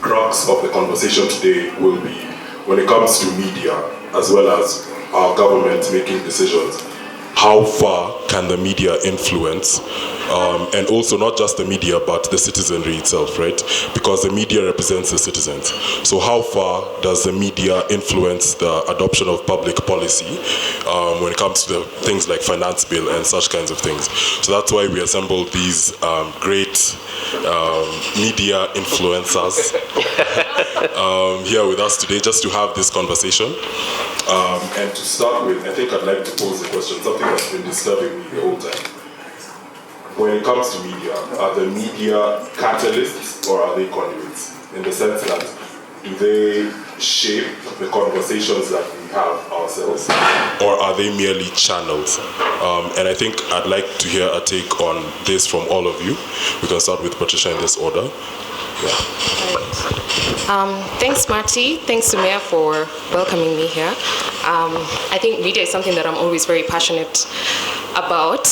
crux of the conversation today will be when it comes to media, as well as our government making decisions. How far can the media influence, and also not just the media, but the citizenry itself, right? Because the media represents the citizens. So how far does the media influence the adoption of public policy when it comes to things like finance bill and such kinds of things? So that's why we assembled these great media influencers here with us today, just to have this conversation. And to start with, I think I'd like to pose a question, something that's been disturbing me the whole time. When it comes to media, are the media catalysts or are they conduits? In the sense that, do they shape the conversations that we have ourselves, or are they merely channels? And I think I'd like to hear a take on this from all of you. We can start with Patricia in this order. Yeah. Thanks, Martie. Thanks, Sumaya, for welcoming me here. I think media is something that I'm always very passionate about,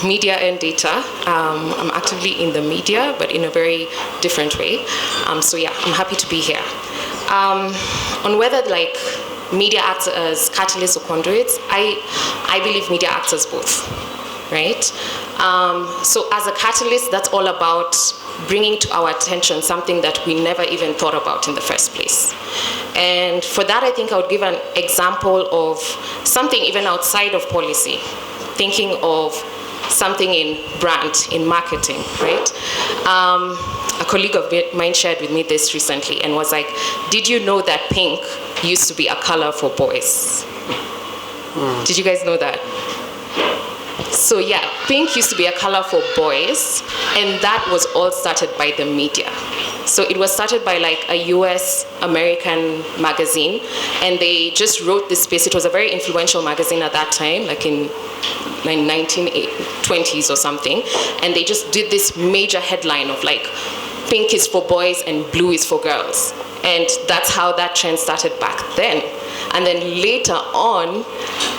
media and data. I'm actively in the media, but in a very different way. So yeah, I'm happy to be here. On whether media acts as catalysts or conduits, I believe media acts as both, right? So as a catalyst, that's all about bringing to our attention something that we never even thought about in the first place. And for that, I think I would give an example of something even outside of policy, thinking of something in brand, in marketing, right? A colleague of mine shared with me this recently and was like, did you know that pink used to be a color for boys? Did you guys know that? So yeah, pink used to be a color for boys, and that was all started by the media. So it was started by a US American magazine, and they just wrote this piece. It was a very influential magazine at that time, in 1920s or something, and they just did this major headline of pink is for boys and blue is for girls. And that's how that trend started back then. And then later on,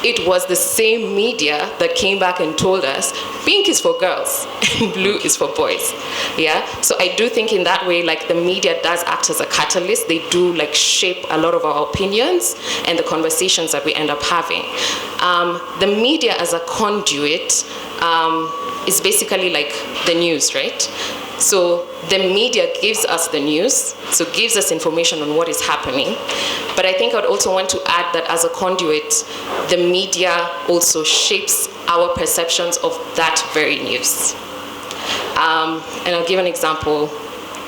it was the same media that came back and told us pink is for girls and blue is for boys. Yeah. So I do think in that way, the media does act as a catalyst. They do shape a lot of our opinions and the conversations that we end up having. The media as a conduit is basically the news, right? So the media gives us the news, so gives us information on what is happening. But I think I'd also want to add that as a conduit, the media also shapes our perceptions of that very news. And I'll give an example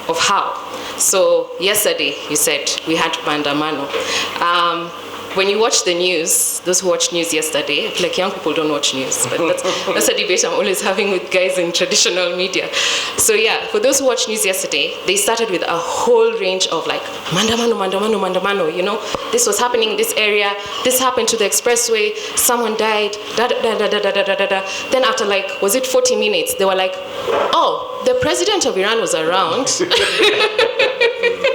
of how. So yesterday, you said we had Mandamano. When you watch the news, those who watched news yesterday, I feel like young people don't watch news, but that's a debate I'm always having with guys in traditional media. So yeah, for those who watched news yesterday, they started with a whole range of Mandamano, this was happening in this area, this happened to the expressway, someone died, Then after was it 40 minutes, they were like, oh, the president of Iran was around.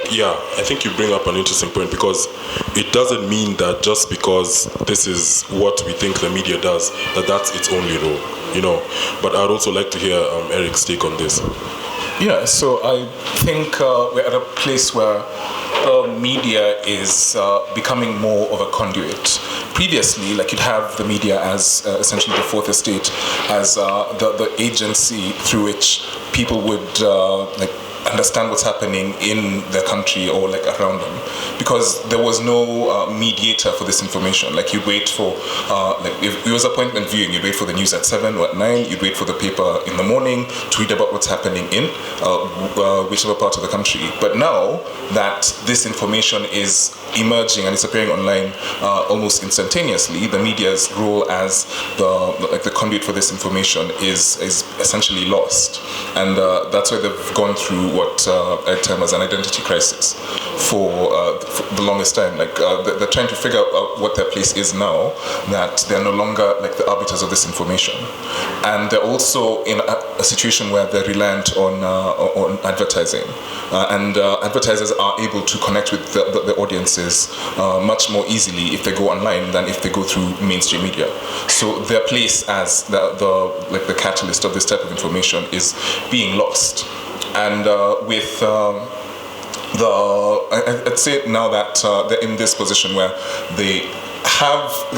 Yeah, I think you bring up an interesting point, because it doesn't mean that just because this is what we think the media does, that's its only role, But I'd also like to hear Eric's take on this. Yeah, so I think we're at a place where media is becoming more of a conduit. Previously, you'd have the media as essentially the fourth estate, as the agency through which people would understand what's happening in their country or around them, because there was no mediator for this information. You'd wait for if it was appointment viewing, you'd wait for the news at 7 or at 9, you'd wait for the paper in the morning to read about what's happening in whichever part of the country. But now that this information is emerging and it's appearing online almost instantaneously, the media's role as the conduit for this information is essentially lost, and that's why they've gone through what I term as an identity crisis for the longest time. They're trying to figure out what their place is now, that they're no longer the arbiters of this information, and they're also in a situation where they're reliant on advertising, and advertisers are able to connect with the audiences much more easily if they go online than if they go through mainstream media. So their place as the catalyst of this type of information is being lost. And with I'd say now that they're in this position where they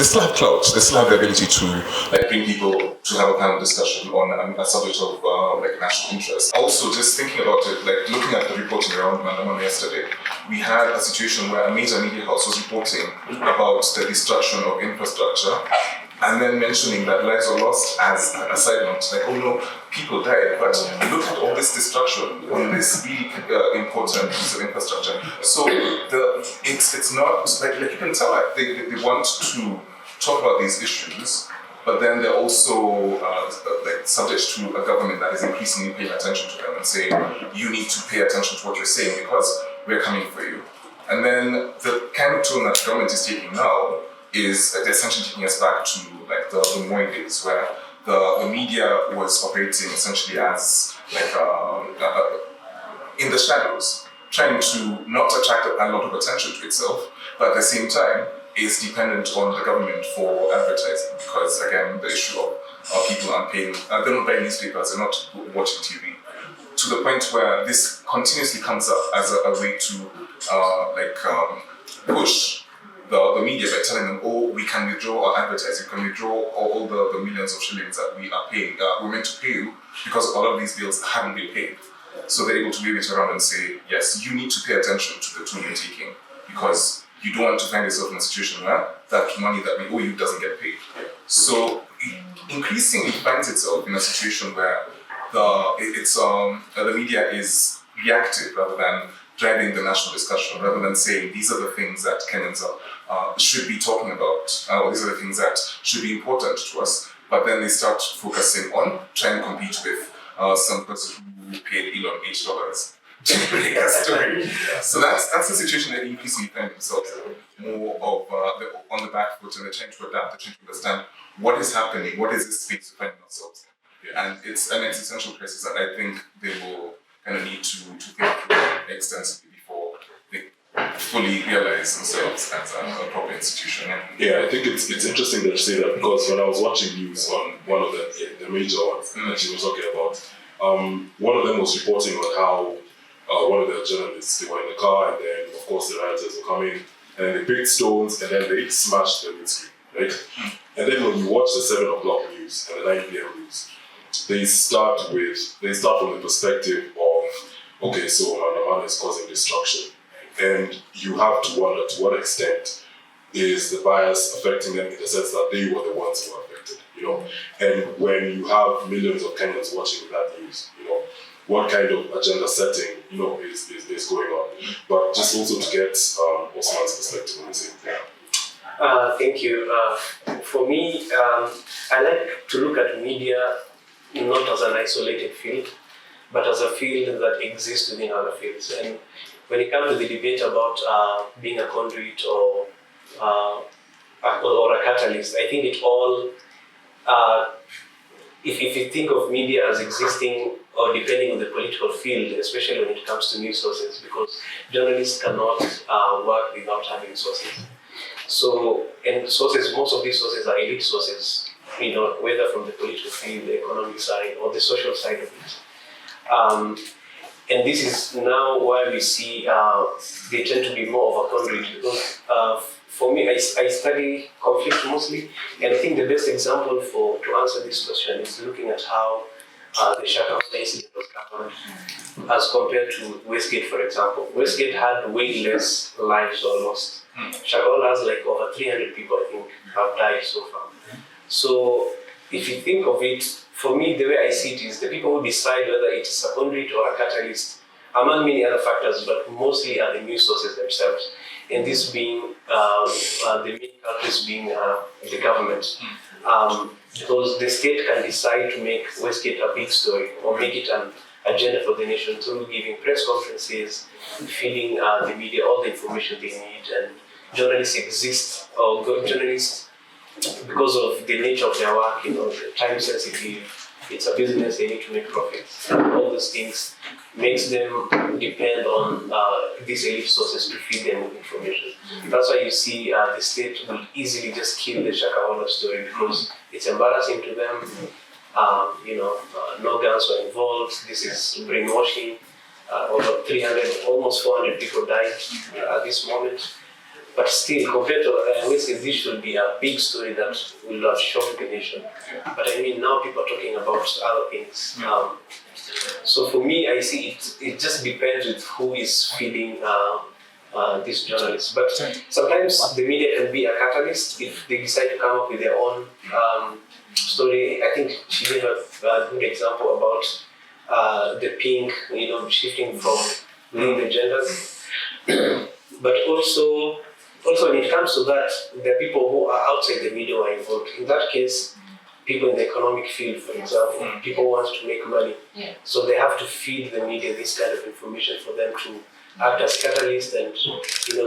still have clout, they still have the ability to bring people to have a panel discussion on a subject of national interest. Also, just thinking about it, looking at the reporting around Mandamana yesterday, we had a situation where a major media house was reporting about the destruction of infrastructure, and then mentioning that lives were lost as a side note, people died, but look at all this destruction on this really important piece of infrastructure. So it's not you can tell they want to talk about these issues, but then they're also subject to a government that is increasingly paying attention to them and saying, you need to pay attention to what you're saying because we're coming for you. And then the kind of tone that the government is taking now is they're essentially taking us back to the Moi days where the media was operating essentially as in the shadows, trying to not attract a lot of attention to itself, but at the same time is dependent on the government for advertising because again the issue of people aren't paying, they're not buying newspapers, they're not watching TV. To the point where this continuously comes up as a way to push the media by telling them, we can withdraw our advertising, we can withdraw all the millions of shillings that we are paying, we're meant to pay you because all of these bills haven't been paid. So they're able to wave it around and say, yes, you need to pay attention to the tone you're taking because you don't want to find yourself in a situation where that money that we owe you doesn't get paid. So it increasingly finds itself in a situation where the media is reactive rather than driving the national discussion, rather than saying these are the things that Kenyans should be talking about, or these are the things that should be important to us. But then they start focusing on trying to compete with some person who paid Elon $8 to break a story. So that's the situation that increasingly find themselves more of on the back foot, and they're trying to adapt, they're trying to understand what is happening, what is this space we're finding ourselves. And it's an existential crisis that I think they will kind of need to think through extensively before they fully realize themselves as a proper institution. Yeah, I think it's interesting that you say that because when I was watching news on one of the major ones that she was talking about, one of them was reporting on how one of the journalists, they were in the car and then of course the rioters were coming and they picked stones and then they smashed the windscreen, right? And then when you watch the 7 o'clock news and the 9 p.m. news, they start from the perspective of, okay, so Mandamana is causing destruction. And you have to wonder to what extent is the bias affecting them in the sense that they were the ones who were affected, And when you have millions of Kenyans watching that news, what kind of agenda setting, is going on. But just also to get Osman's perspective on the same thing. Thank you. For me, I like to look at media not as an isolated field, but as a field that exists within other fields. And when it comes to the debate about being a conduit or a catalyst, I think it all, if you think of media as existing or depending on the political field, especially when it comes to news sources, because journalists cannot work without having sources. So, and sources, most of these sources are elite sources, whether from the political field, the economic side, or the social side of it. And this is now why we see they tend to be more of a conduit. Because for me, I study conflict mostly, and I think the best example to answer this question is looking at how the Shakahola incident was covered as compared to Westgate, for example. Westgate had way less lives or lost. Shakahola has over 300 people, I think, have died so far. So if you think of it, for me, the way I see it is the people who decide whether it is a conduit or a catalyst, among many other factors, but mostly are the news sources themselves. And this being, the main culprits being the government. Because the state can decide to make Westgate a big story or make it an agenda for the nation through giving press conferences, feeding the media all the information they need, and journalists exist, because of the nature of their work, time sensitive, it's a business, they need to make profits. And all those things makes them depend on these elite sources to feed them with information. That's why you see the state will easily just kill the Shakahola story because it's embarrassing to them. No guns were involved, this is brainwashing. over 300, almost 400 people died at this moment. But still, compared to, I always say this should be a big story that will have shocked the nation. But I mean, now people are talking about other things. So for me, I see it just depends with who is feeding these journalists. But sometimes the media can be a catalyst if they decide to come up with their own story. I think she gave a good example about the pink, shifting from within the genders. But also when it comes to that, there are people who are outside the media who are involved. In that case, people in the economic field, for example, people want to make money. Yeah. So they have to feed the media this kind of information for them to act as catalysts and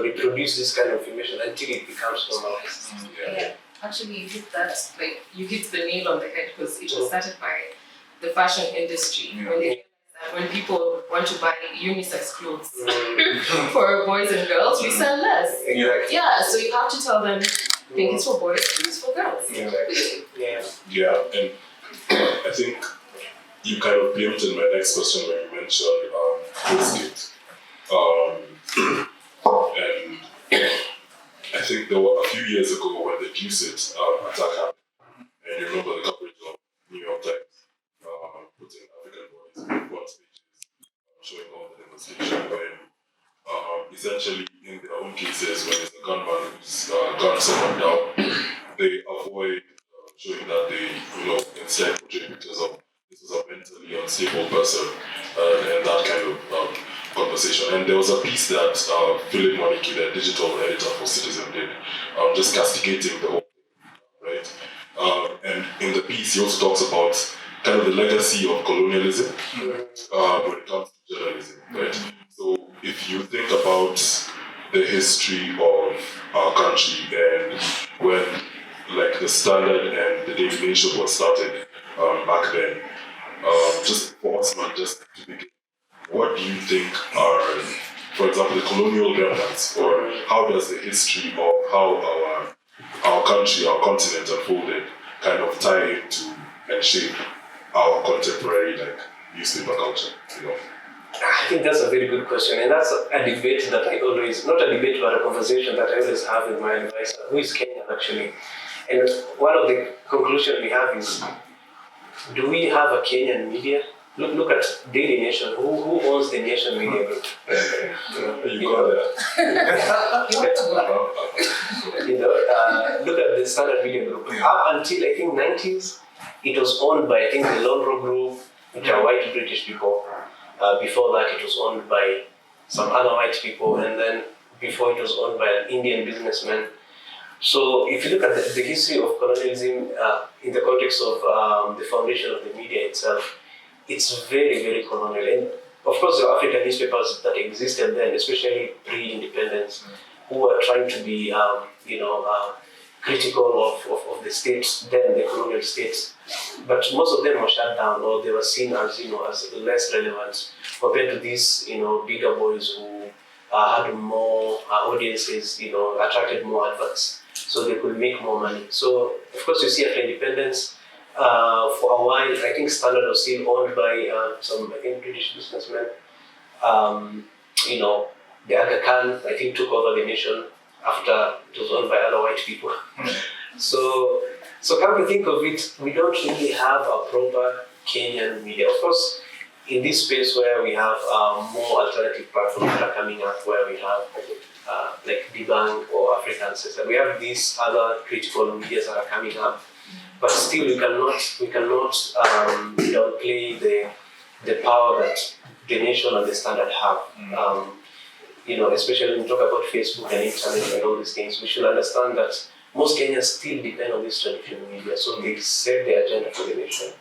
reproduce this kind of information until it becomes normalized. Yeah. Actually, you hit that, you hit the nail on the head, because it was started by the fashion industry. When people want to buy unisex clothes for boys and girls, we sell less. Exactly. Yeah, so you have to tell them, think it's for boys, think it's for girls. Exactly. Yeah, and I think you kind of preempted my next question when you mentioned Biscuit. And I think there were a few years ago when the Dusit attack happened, and you remember the coverage of New York Times putting African bodies on front pages, showing all the demonstration when essentially in their own cases, when it's a gunman who's gunned someone down, they avoid showing that they instead portray pictures of this was a mentally unstable person and that kind of conversation. And there was a piece that Philip Moniki, the digital editor for Citizen, did, just castigating the whole thing, right? And in the piece, he also talks about kind of the legacy of colonialism when it comes to journalism, right? So if you think about the history of our country and when the Standard and the Daily Nation was started back then, just for Osman, just to begin, what do you think are, for example, the colonial remnants, or how does the history of how our country, our continent unfolded kind of tie into and shape our contemporary newspaper culture? I think that's a very good question, and that's a debate that I always, not a debate but a conversation that I always have with my advisor, who is Kenyan actually. And one of the conclusions we have is, do we have a Kenyan media? Look at Daily Nation. Who owns the Nation Media Group? Look at the Standard Media Group. Up until I think 90s, it was owned by the Lonro Group, which are white British people. Before that, it was owned by some other white people, and then before it was owned by an Indian businessman. So if you look at the history of colonialism in the context of the foundation of the media itself, it's very, very colonial. And of course, the African newspapers that existed then, especially pre-independence, who were trying to be, critical of the states, then the colonial states. But most of them were shut down, or they were seen as, as less relevant compared to these, bigger boys who had more audiences, attracted more adverts, so they could make more money. So, of course, you see after independence, for a while, I think Standard was still owned by some, British businessmen. The Aga Khan, I think, took over the nation after it was owned by other white people. So come to think of it, we don't really have a proper Kenyan media. Of course, in this space where we have more alternative platforms that are coming up, where we have like Debunk or African Ancestor, we have these other critical medias that are coming up. But still, we cannot downplay the power that the Nation and the Standard have. Especially when we talk about Facebook and internet and all these things, we should understand that most Kenyans still depend on this traditional media, so they set the agenda for the nation.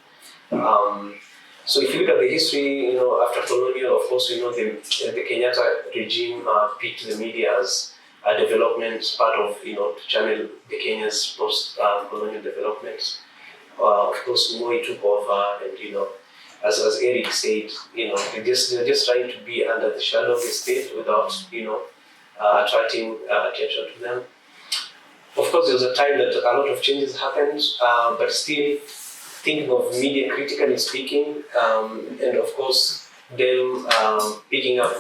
So if you look at the history, after colonial, of course, the Kenyatta regime picked the media as a development part of, to channel the Kenya's post-colonial developments. Of course, Moi took over, and as Eric said, they're just trying to be under the shadow of the state without, attracting attention to them. Of course, there was a time that a lot of changes happened, but still thinking of media critically speaking, and of course, them picking up,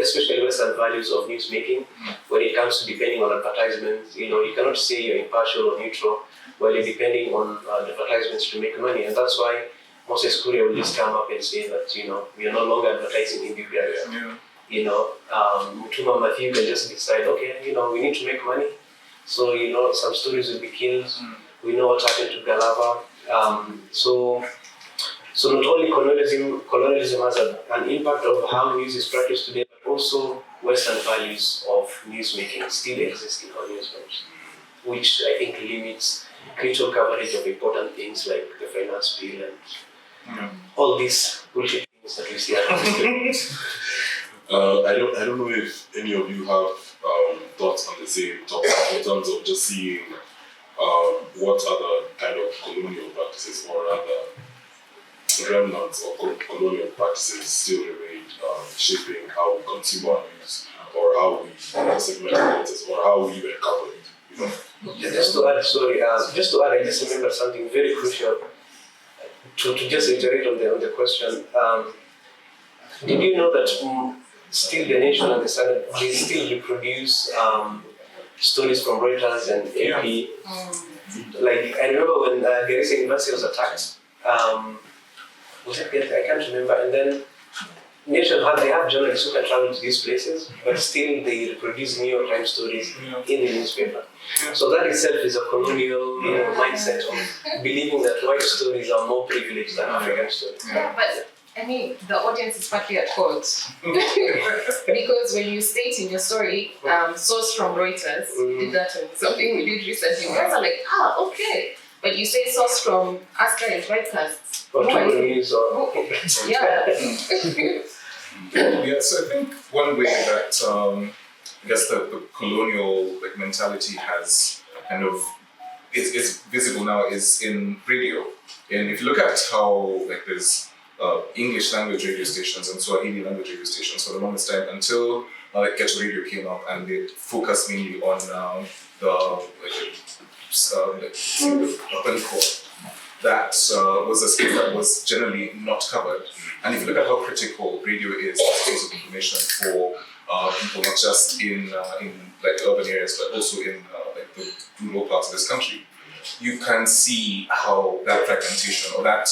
especially Western values of newsmaking, when it comes to depending on advertisements. You cannot say you're impartial or neutral while you're depending on advertisements to make money, and that's why Moses Kuria will just come up and say that we are no longer advertising in Bulgaria. Mutuma Matthew can just decide, okay, we need to make money, so some stories will be killed. We know what happened to Galava. So not only colonialism has an impact of how news is practiced today, but also Western values of newsmaking still exist in our newsrooms, which I think limits critical coverage of important things like the finance bill and all these bullshit things that we see around. I don't know if any of you have thoughts on the same topic in terms of just seeing what other kind of colonial practices or other remnants of colonial practices still remain shaping how we consume our news or how we segment narratives or how we even cover it. Just to add, I just remember something very crucial to just iterate on the question. Did you know that still the Nation and the Standard, they still reproduce stories from Reuters and AP? Like, I remember when Garissa University was attacked, was it Garissa? I can't remember. And then Nation they have journalists who can travel to these places, but still they reproduce New York Times stories in the newspaper. So that itself is a colonial mindset of believing that white stories are more privileged than African stories. But I mean, the audience is partly at fault. Because when you state in your story, source from Reuters, did that on something we did recently, you guys are like, okay. But you say source from Aska and Podcasts. Or News or... Yeah, so I think one way that I guess the colonial mentality has kind of is visible now is in radio. And if you look at how there's English language radio stations and Swahili language radio stations for the longest time until Ghetto Radio came up and it focused mainly on the urban core. That was a space that was generally not covered. And if you look at how critical radio is as a source of information for people not just in urban areas but also in the rural parts of this country, you can see how that fragmentation or that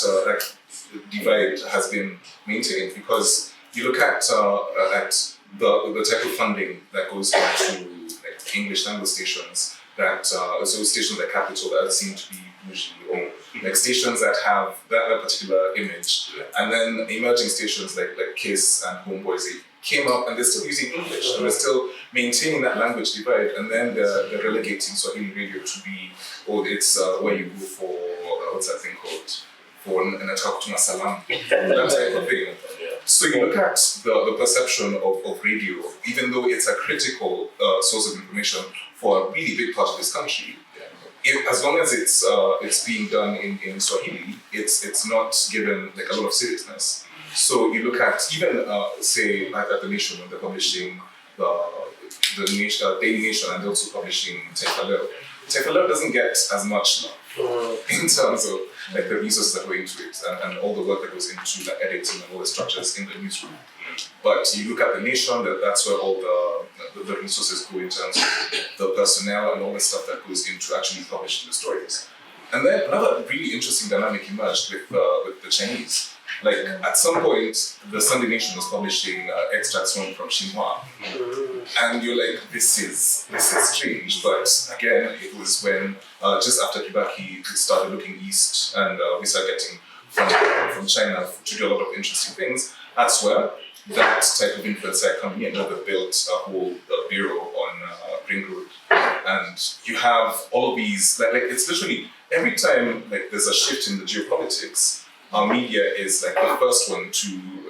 divide has been maintained, because you look at the type of funding that goes into English language stations, that so stations like Capital that seem to be usually stations that have that particular image, and then emerging stations like Kiss and Homeboys came up and they're still using English and they're still maintaining that language divide, and then they're relegating Swahili radio to be it's where you go for what's that thing called? For an attack to Masalam, that type of thing. So you look at the perception of radio, even though it's a critical source of information for a really big part of this country, as long as it's being done in Swahili, it's not given a lot of seriousness. So you look at even say at the Nation when they're publishing the Daily Nation and they're also publishing Taifa Leo. Taifa Leo doesn't get as much love in terms of the resources that go into it and all the work that goes into editing and all the structures in the newsroom. But you look at the Nation, that's where all the resources go in terms of the personnel and all the stuff that goes into actually publishing the stories. And then another really interesting dynamic emerged with the Chinese. At some point, the Sunday Nation was publishing extracts from Xinhua. And you're like, this is strange. But again, it was when, just after Kibaki started looking east and we started getting from China to do a lot of interesting things, that's where that type of influence started coming in. They built a whole bureau on Ring Road. And you have all of these, it's literally, every time there's a shift in the geopolitics, our media is the first one to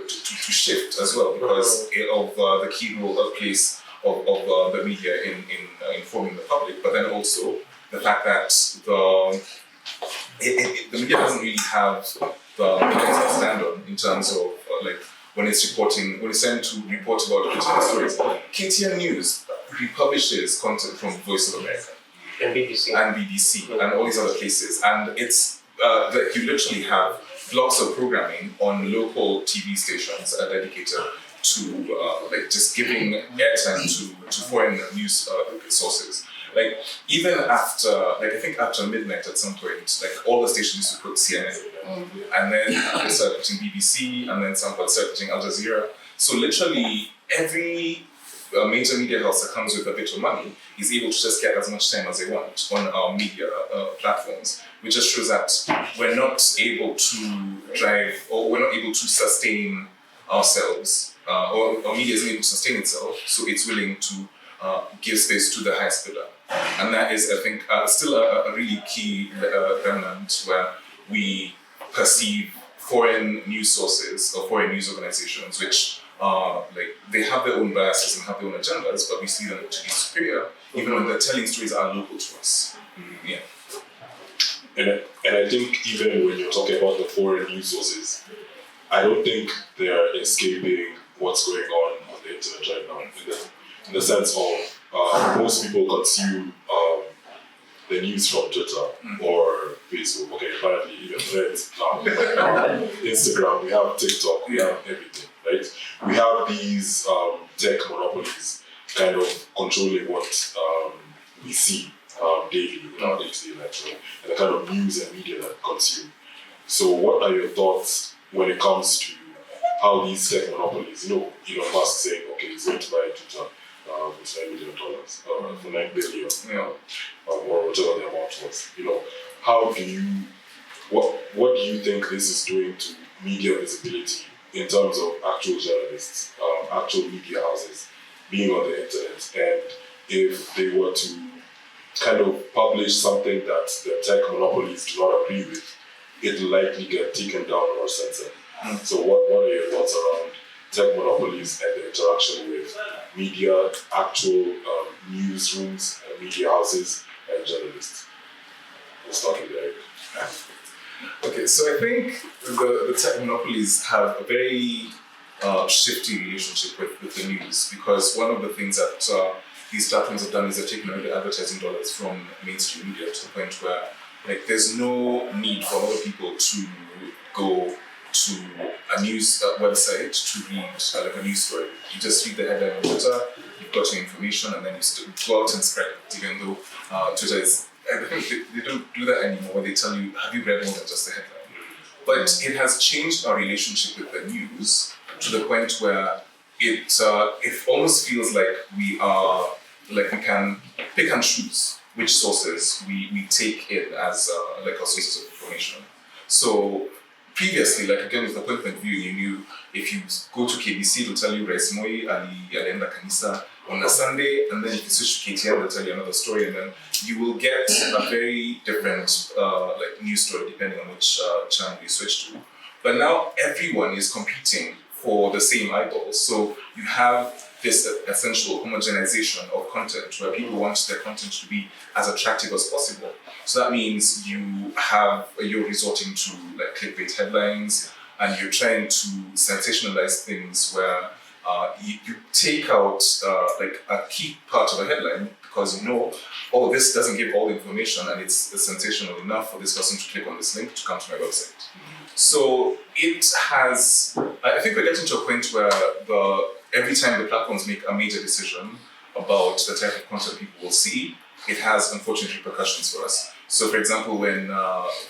shift as well, because of the key role or place of the media in informing the public, but then also the fact that the media doesn't really have the mechanism to stand on in terms of when it's sent to report about critical stories. KTN News republishes content from Voice of America and BBC and all these other places, and it's you literally have blocks of programming on local TV stations that are dedicated to like just giving airtime to foreign news sources. Like even after, like I think after midnight at some point, like all the stations used to put CNN, and then they started putting BBC, and then some started putting Al Jazeera. So literally every major media house that comes with a bit of money is able to just get as much time as they want on our media platforms, which just shows that we're not able to drive, or we're not able to sustain ourselves, or our media isn't able to sustain itself, so it's willing to give space to the highest bidder. And that is, I think, still a really key remnant where we perceive foreign news sources or foreign news organizations, which like they have their own biases and have their own agendas, but we see them to be superior, even when the telling stories are local to us. Yeah. And I think even when you're talking about the foreign news sources, I don't think they're escaping what's going on the internet right now, in the sense of most people consume the news from Twitter or Facebook. Okay, apparently even Threads now, Instagram, we have TikTok, we have everything, right? We have these tech monopolies kind of controlling what we see daily in our day-to-day lives, right? And the kind of news and media that we consume. So what are your thoughts when it comes to how these tech monopolies, Elon Musk saying, okay, he's going to buy Twitter with $9 million, for $9 billion, or whatever the amount was. How do you, what do you think this is doing to media visibility in terms of actual journalists, actual media houses being on the internet, and if they were to kind of publish something that the tech monopolies do not agree with, it'll likely get taken down or censored. So what are your thoughts around tech monopolies and the interaction with media, actual newsrooms, media houses, and journalists? Let's start with Eric. Okay, so I think the tech monopolies have a very shifty relationship with the news, because one of the things that these platforms have done is they've taken away the advertising dollars from mainstream media to the point where like there's no need for other people to go to a news website to read like a news story. You just read the headline on Twitter, you've got your information, and then you go out and spread it, even though Twitter is, I think they don't do that anymore, where they tell you, have you read more than just the headline? But it has changed our relationship with the news to the point where it almost feels like we can pick and choose which sources we take in as like our sources of information. So previously, like again with appointment viewing, you knew if you go to KBC, it'll tell you Rais Moi alienda kanisa on a Sunday, and then if you switch to KTN, they'll tell you another story, and then you will get a very different like news story depending on which channel you switch to. But now everyone is competing for the same eyeballs. So you have this essential homogenization of content where people want their content to be as attractive as possible. So that means you're resorting to like clickbait headlines, and you're trying to sensationalize things where you take out like a key part of a headline because this doesn't give all the information and it's sensational enough for this person to click on this link to come to my website. So it has, I think we're getting to a point where every time the platforms make a major decision about the type of content people will see, it has unfortunate repercussions for us. So for example, when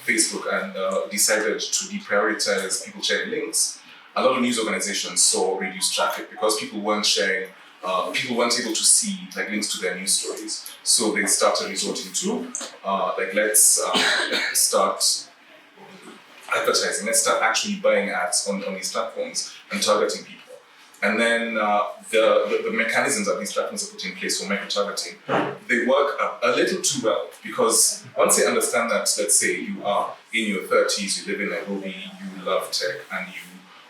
Facebook decided to deprioritize people sharing links, a lot of news organizations saw reduced traffic because people weren't sharing, people weren't able to see like links to their news stories. So they started resorting to let's start advertising, let's start actually buying ads on these platforms and targeting people. And then the mechanisms that these platforms are put in place for micro-targeting, they work a little too well, because once they understand that, let's say you are in your 30s, you live in Nairobi, you love tech, and you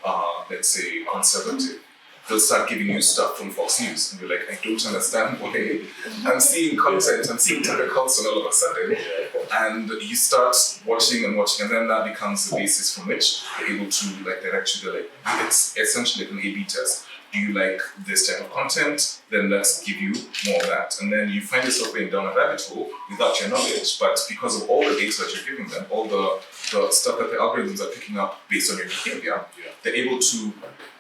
are, let's say, conservative, they'll start giving you stuff from Fox News, and you're like, I don't understand why I'm seeing content, I'm seeing Tucker Carlson all of a sudden, and you start watching, and then that becomes the basis from which you're able to like direct you to it's essentially like an A/B test. Do you like this type of content? Then let's give you more of that. And then you find yourself going down a rabbit hole without your knowledge. But because of all the data that you're giving them, all the stuff that the algorithms are picking up based on your behavior, they're able to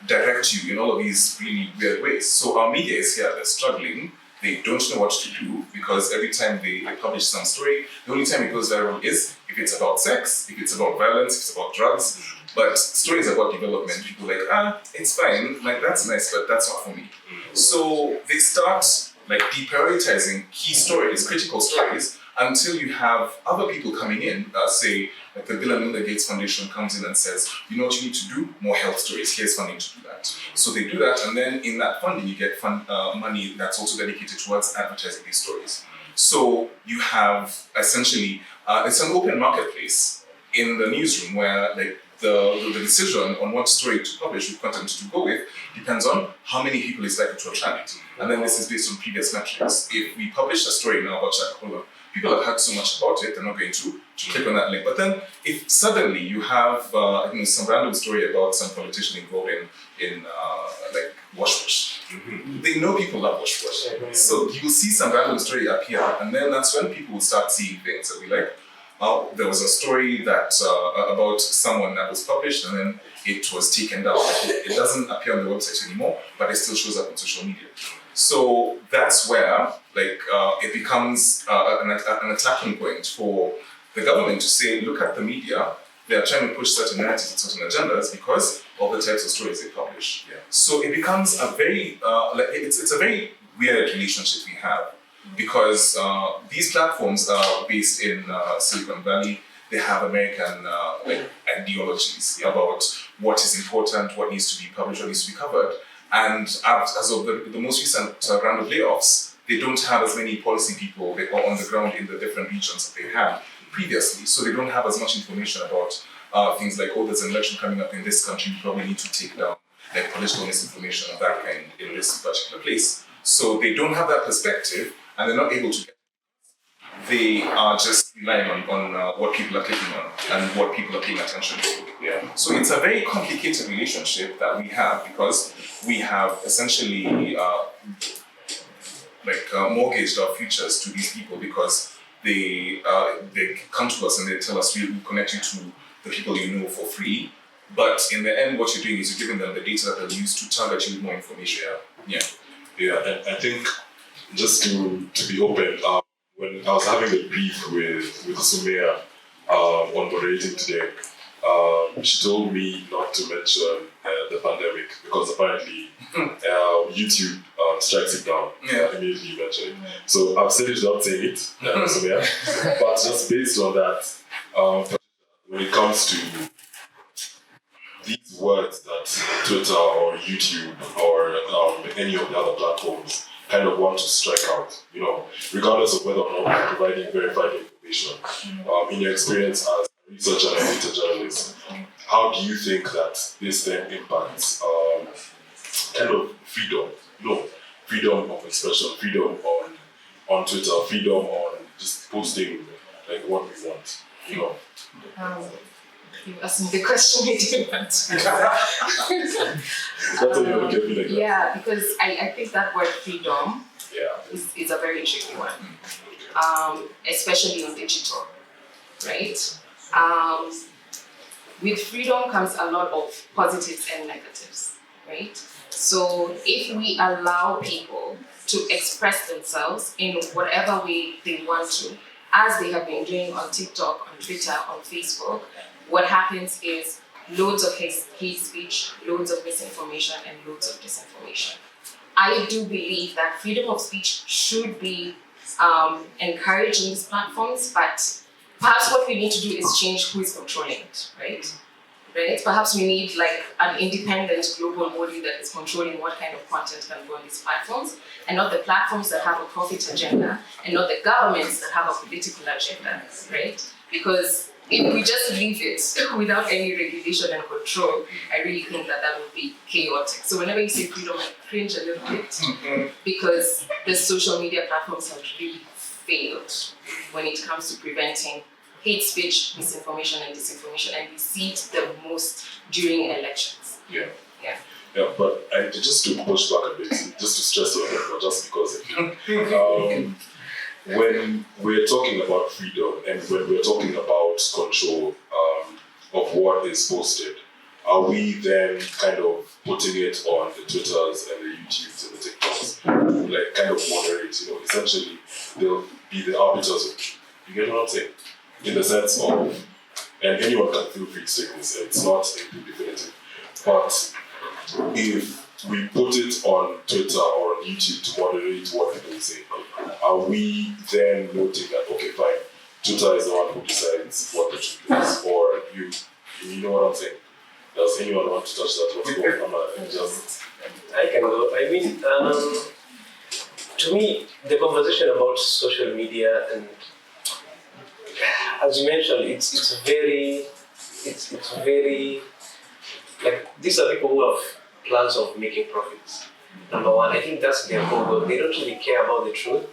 direct you in all of these really weird ways. So our media is here, they're struggling. They don't know what to do because every time they publish some story, the only time it goes viral is if it's about sex, if it's about violence, if it's about drugs. But stories about development, people are like, it's fine, like that's nice, but that's not for me. So they start like deprioritizing key stories, critical stories, until you have other people coming in, say, like the Bill and Melinda Gates Foundation comes in and says, you know what you need to do? More health stories, here's funding to do that. So they do that, and then in that funding, you get money that's also dedicated towards advertising these stories. So you have essentially, it's an open marketplace in the newsroom where like the decision on what story to publish, what content to go with, depends on how many people it's likely to attract. And then this is based on previous metrics. If we publish a story now about Shakahola, people have heard so much about it, they're not going to click on that link. But then if suddenly you have some random story about some politician involved in like wash, they know people love wash. So you will see some random story appear, and then that's when people will start seeing things and be like, there was a story that about someone that was published and then it was taken down. It doesn't appear on the website anymore, but it still shows up on social media. So that's where it becomes an attacking point for the government to say, look at the media, they are trying to push certain narratives and certain agendas because of the types of stories they publish. So it becomes a very, it's a very weird relationship we have. Because these platforms are based in Silicon Valley. They have American ideologies about what is important, what needs to be published, what needs to be covered. And as of the most recent round of layoffs, they don't have as many policy people on the ground in the different regions that they had previously. So they don't have as much information about things like, there's an election coming up in this country, you probably need to take down like political misinformation of that kind in this particular place. So they don't have that perspective, and they're not able to get it. They are just relying on what people are clicking on and what people are paying attention to. So it's a very complicated relationship that we have because we have essentially mortgaged our futures to these people because they come to us and they tell us we will connect you to the people you know for free. But in the end, what you're doing is you're giving them the data that they'll use to target you with more information. And I think just to be open, when I was having a brief with Sumaya on moderating today, she told me not to mention the pandemic because apparently YouTube strikes it down immediately you mention it. So I've said it without saying it, Sumaya, but just based on that, when it comes to these words that Twitter or YouTube or any of the other platforms kind of want to strike out, regardless of whether or not you're providing verified information. In your experience as a researcher and a data journalist, how do you think that this then impacts kind of freedom of expression, freedom on Twitter, freedom on just posting like what we want, You asked me the question I didn't answer. That's what you're looking at me like that. Yeah, because I think that word freedom is a very tricky one, especially on digital, right? With freedom comes a lot of positives and negatives, right? So if we allow people to express themselves in whatever way they want to, as they have been doing on TikTok, on Twitter, on Facebook, what happens is loads of hate speech, loads of misinformation, and loads of disinformation. I do believe that freedom of speech should be encouraged in these platforms, but perhaps what we need to do is change who is controlling it, right? Perhaps we need like an independent global body that is controlling what kind of content can go on these platforms, and not the platforms that have a profit agenda, and not the governments that have a political agenda, right? Because if we just leave it without any regulation and control, I really think that would be chaotic. So whenever you say freedom, I cringe a little bit because the social media platforms have really failed when it comes to preventing hate speech, misinformation, and disinformation, and we see it the most during elections. Yeah, but just to push back a bit, just to stress your point, just because when we're talking about freedom and when we're talking about control of what is posted, are we then kind of putting it on the Twitters and the YouTubes and the TikToks, like kind of moderate, essentially they'll be the arbiters of truth. You get what I'm saying? In the sense of, and anyone can feel free to take this, it's not anything definitive, but if we put it on Twitter or on YouTube to moderate what people say, are we then noting that, okay, fine, Twitter is the one who decides what the truth is, or you know what I'm saying? Does anyone want to touch that? What's going on? I can go. I mean, to me, the conversation about social media and, as you mentioned, it's very, like, these are people who have plans of making profits. Number one, I think that's their goal. They don't really care about the truth.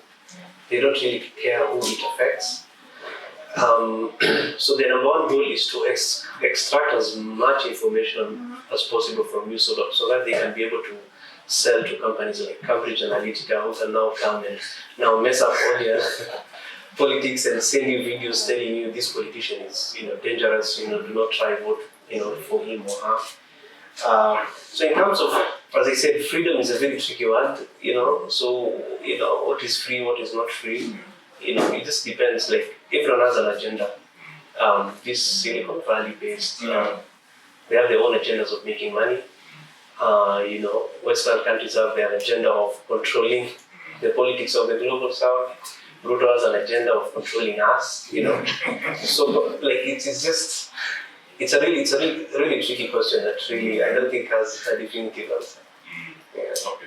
They don't really care who it affects. So the number one goal is to extract as much information as possible from you so that they can be able to sell to companies like Cambridge Analytica, who can now come and now mess up all your politics and send you videos telling you this politician is dangerous, do not try vote for him or her. So in terms of, as I said, freedom is a very tricky word, so what is free, what is not free, it just depends. Like, everyone has an agenda. This Silicon Valley based, they have their own agendas of making money. Western countries have their agenda of controlling the politics of the global south. Ruto has an agenda of controlling us, So, like, it's a really tricky question that really I don't think has a definitive answer. Yeah. Okay.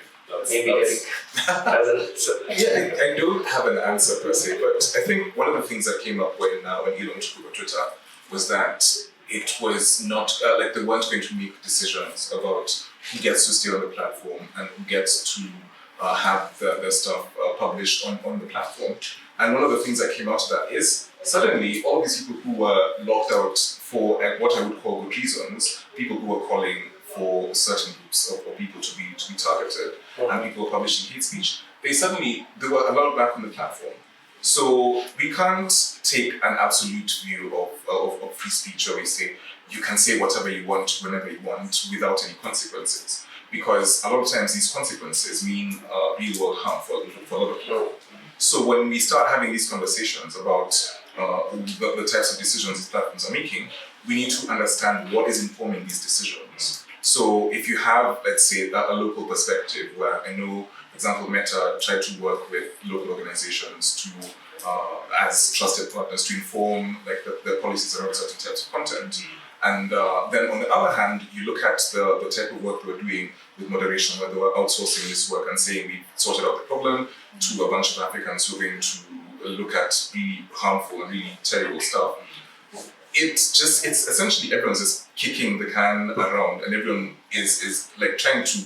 Maybe Eric has an answer. Yeah, I don't have an answer per se, but I think one of the things that came up when Elon took over Twitter was that it was not like they weren't going to make decisions about who gets to stay on the platform and who gets to have their stuff published on the platform. And one of the things that came out of that is suddenly all these people who were locked out for what I would call good reasons, people who were calling for certain groups of people to be targeted, and people were publishing hate speech, they were allowed back on the platform. So we can't take an absolute view of free speech where we say you can say whatever you want whenever you want without any consequences, because a lot of times these consequences mean real world harm for a lot of people. So when we start having these conversations about the types of decisions these platforms are making, we need to understand what is informing these decisions. So if you have, let's say, a local perspective where I know, for example, Meta tried to work with local organizations to, as trusted partners, to inform like the policies around certain types of content. And then on the other hand, you look at the type of work they were doing with moderation, where they were outsourcing this work and saying we sorted out the problem to a bunch of Africans who are going to look at really harmful and really terrible stuff. It's essentially everyone's just kicking the can around, and everyone is like trying to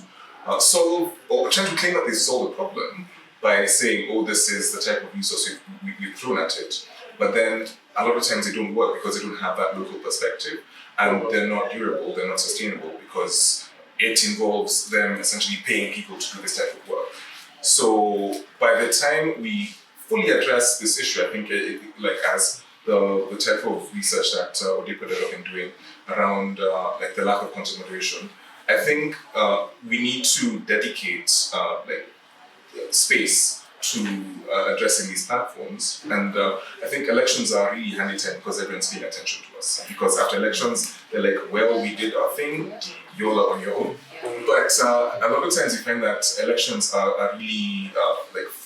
solve or trying to claim that they solve the problem by saying, oh, this is the type of resource we've thrown at it. But then a lot of times they don't work because they don't have that local perspective, and they're not durable, they're not sustainable, because it involves them essentially paying people to do this type of work. So by the time we fully address this issue, I think as the type of research that Odipodev have been doing around like the lack of content moderation, I think we need to dedicate space to addressing these platforms. And I think elections are really handy time because everyone's paying attention to us. Because after elections, they're like, well, we did our thing, you're on your own. But a lot of times you find that elections are really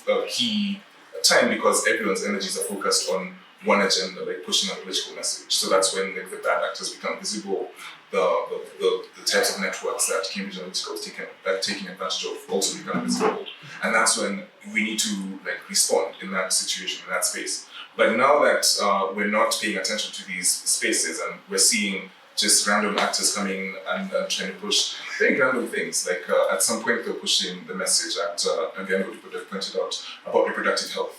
a key time because everyone's energies are focused on one agenda, like pushing a political message. So that's when the bad actors become visible. The types of networks that Cambridge Analytica was taking advantage of also become visible. And that's when we need to respond in that situation, in that space. But now that we're not paying attention to these spaces and we're seeing just random actors coming and trying to push very random things, like at some point they're pushing the message that again Odipodev pointed out about reproductive health.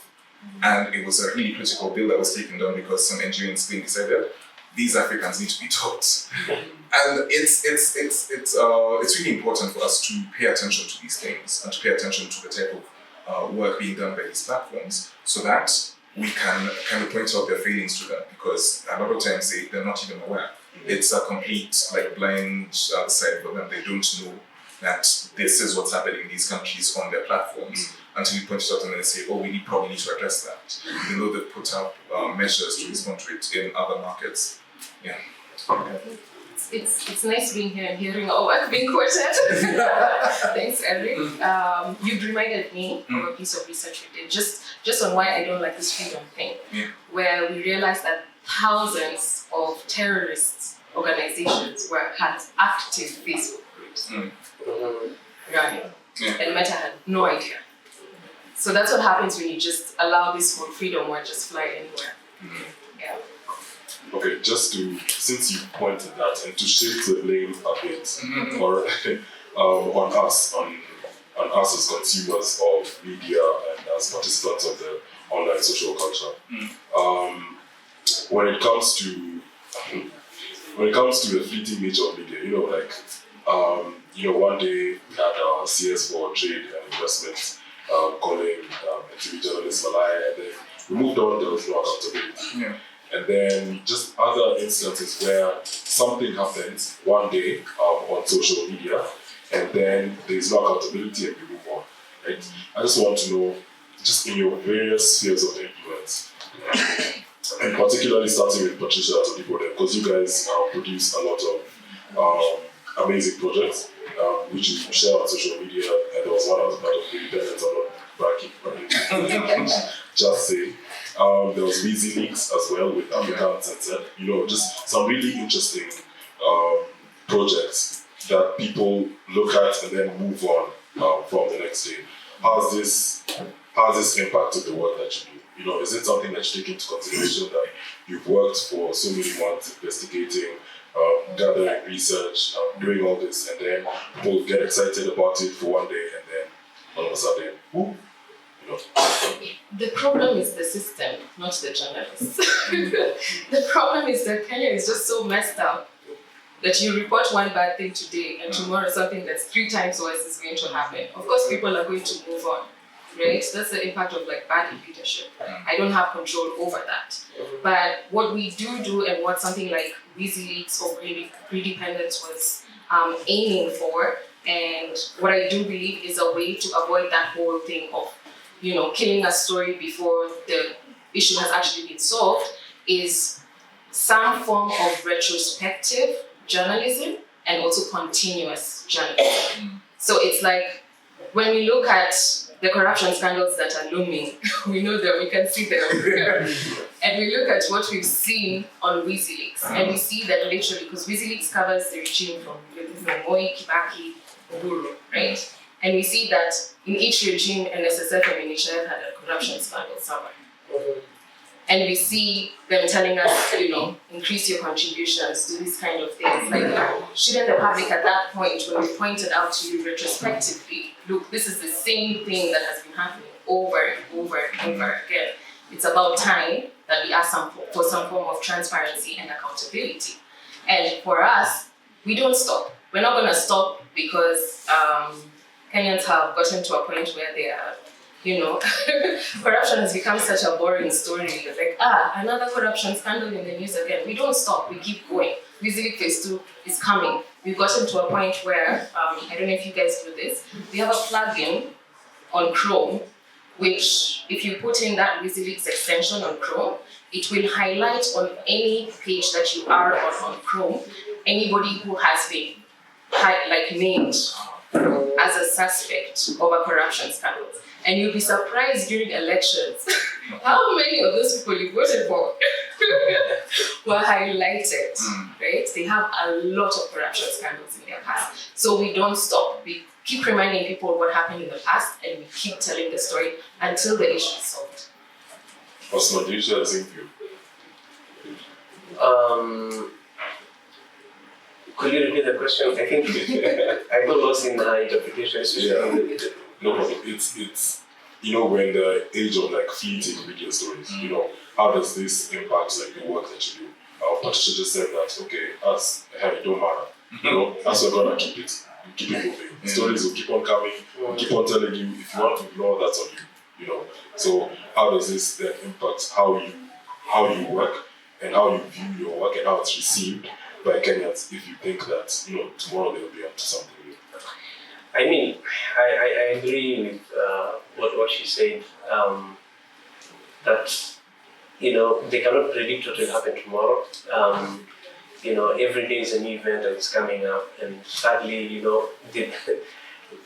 And it was a really critical bill that was taken down because some Nigerians decided these Africans need to be taught. And it's really important for us to pay attention to these things and to pay attention to the type of work being done by these platforms, so that we can kind of point out their failings to them, because a lot of times they're not even aware. It's a complete blind side for them. They don't know that this is what's happening in these countries on their platforms until you point it out and then they say, oh, we probably need to address that. Even though they've put up measures to respond to it in other markets. Yeah. It's nice being here and hearing our work being quoted. Thanks, Eric. You've reminded me of a piece of research we did just on why I don't like this freedom thing, where we realized that thousands of terrorist organizations had active Facebook groups. Right. And Meta had no idea. So that's what happens when you just allow this whole freedom word just fly anywhere. Yeah. Okay, since you pointed that, and to shift the blame a bit, or on us as consumers of media and as participants of the online social culture, when it comes to the fleeting nature of media, one day we had our CS for Trade and Investment calling TV journalists Malaya, and then we moved on. There was no accountability. And then just other instances where something happens one day on social media, and then there's no accountability and we move on. Right? I just want to know, just in your various spheres of influence, and particularly starting with Patricia at Odipodev, because you guys produce a lot of amazing projects, which you share on social media, and there was one I was part of, the Independent, I'm not bragging, just say. There was WikiLeaks as well with Africa Uncensored. Just some really interesting projects that people look at and then move on from the next day. How has this impacted the work that you do? Is it something that you take into consideration, that you've worked for so many months investigating, gathering research, doing all this, and then people get excited about it for one day, and then all of a sudden, whoop. The problem is the system, not the journalists. The problem is that Kenya is just so messed up that you report one bad thing today and tomorrow something that's 3 times worse is going to happen. Of course, people are going to move on, right? That's the impact of bad leadership. I don't have control over that. But what we do and what something like WikiLeaks or Redependence was aiming for, and what I do believe is a way to avoid that whole thing of killing a story before the issue has actually been solved, is some form of retrospective journalism and also continuous journalism. So it's like, when we look at the corruption scandals that are looming, we know them, we can see them. And we look at what we've seen on WikiLeaks, and we see that literally, because WikiLeaks covers the regime from Moi, Kibaki, Uhuru, right? And we see that in each regime, NSSF and NHF had a corruption scandal somewhere. And we see them telling us, increase your contributions, do these kind of things. Shouldn't the public at that point, when we pointed out to you retrospectively, look, this is the same thing that has been happening over and over and over again. It's about time that we ask for some form of transparency and accountability. And for us, we don't stop. We're not going to stop because Kenyans have gotten to a point where they are, corruption has become such a boring story. It's like, another corruption scandal in the news again. We don't stop, we keep going. WikiLeaks Phase 2 is coming. We've gotten to a point where, I don't know if you guys do this, we have a plugin on Chrome, which if you put in that WikiLeaks extension on Chrome, it will highlight on any page that you are on Chrome, anybody who has been named as a suspect of a corruption scandal. And you'll be surprised during elections how many of those people you voted for were highlighted, right? They have a lot of corruption scandals in their past. So we don't stop. We keep reminding people what happened in the past, and we keep telling the story until the issue is solved. Osman, do you share the same view? Could you repeat the question? I think I got lost in the interpretation, especially No problem. It's when the age of fleeting video stories, how does this impact the work that you do? Patricia just said that, okay, as it don't matter. You know, as we're gonna keep it moving. Stories will keep on coming, we'll keep on telling you, if you want to ignore, that's on you. You know. So how does this then impact how you work and how you view your work and how it's received by Kenyans if you think that, you know, tomorrow they'll be up to something new? I mean, I agree with what she said, that, you know, they cannot predict what will happen tomorrow. You know, every day is a new event that is coming up, and sadly, you know,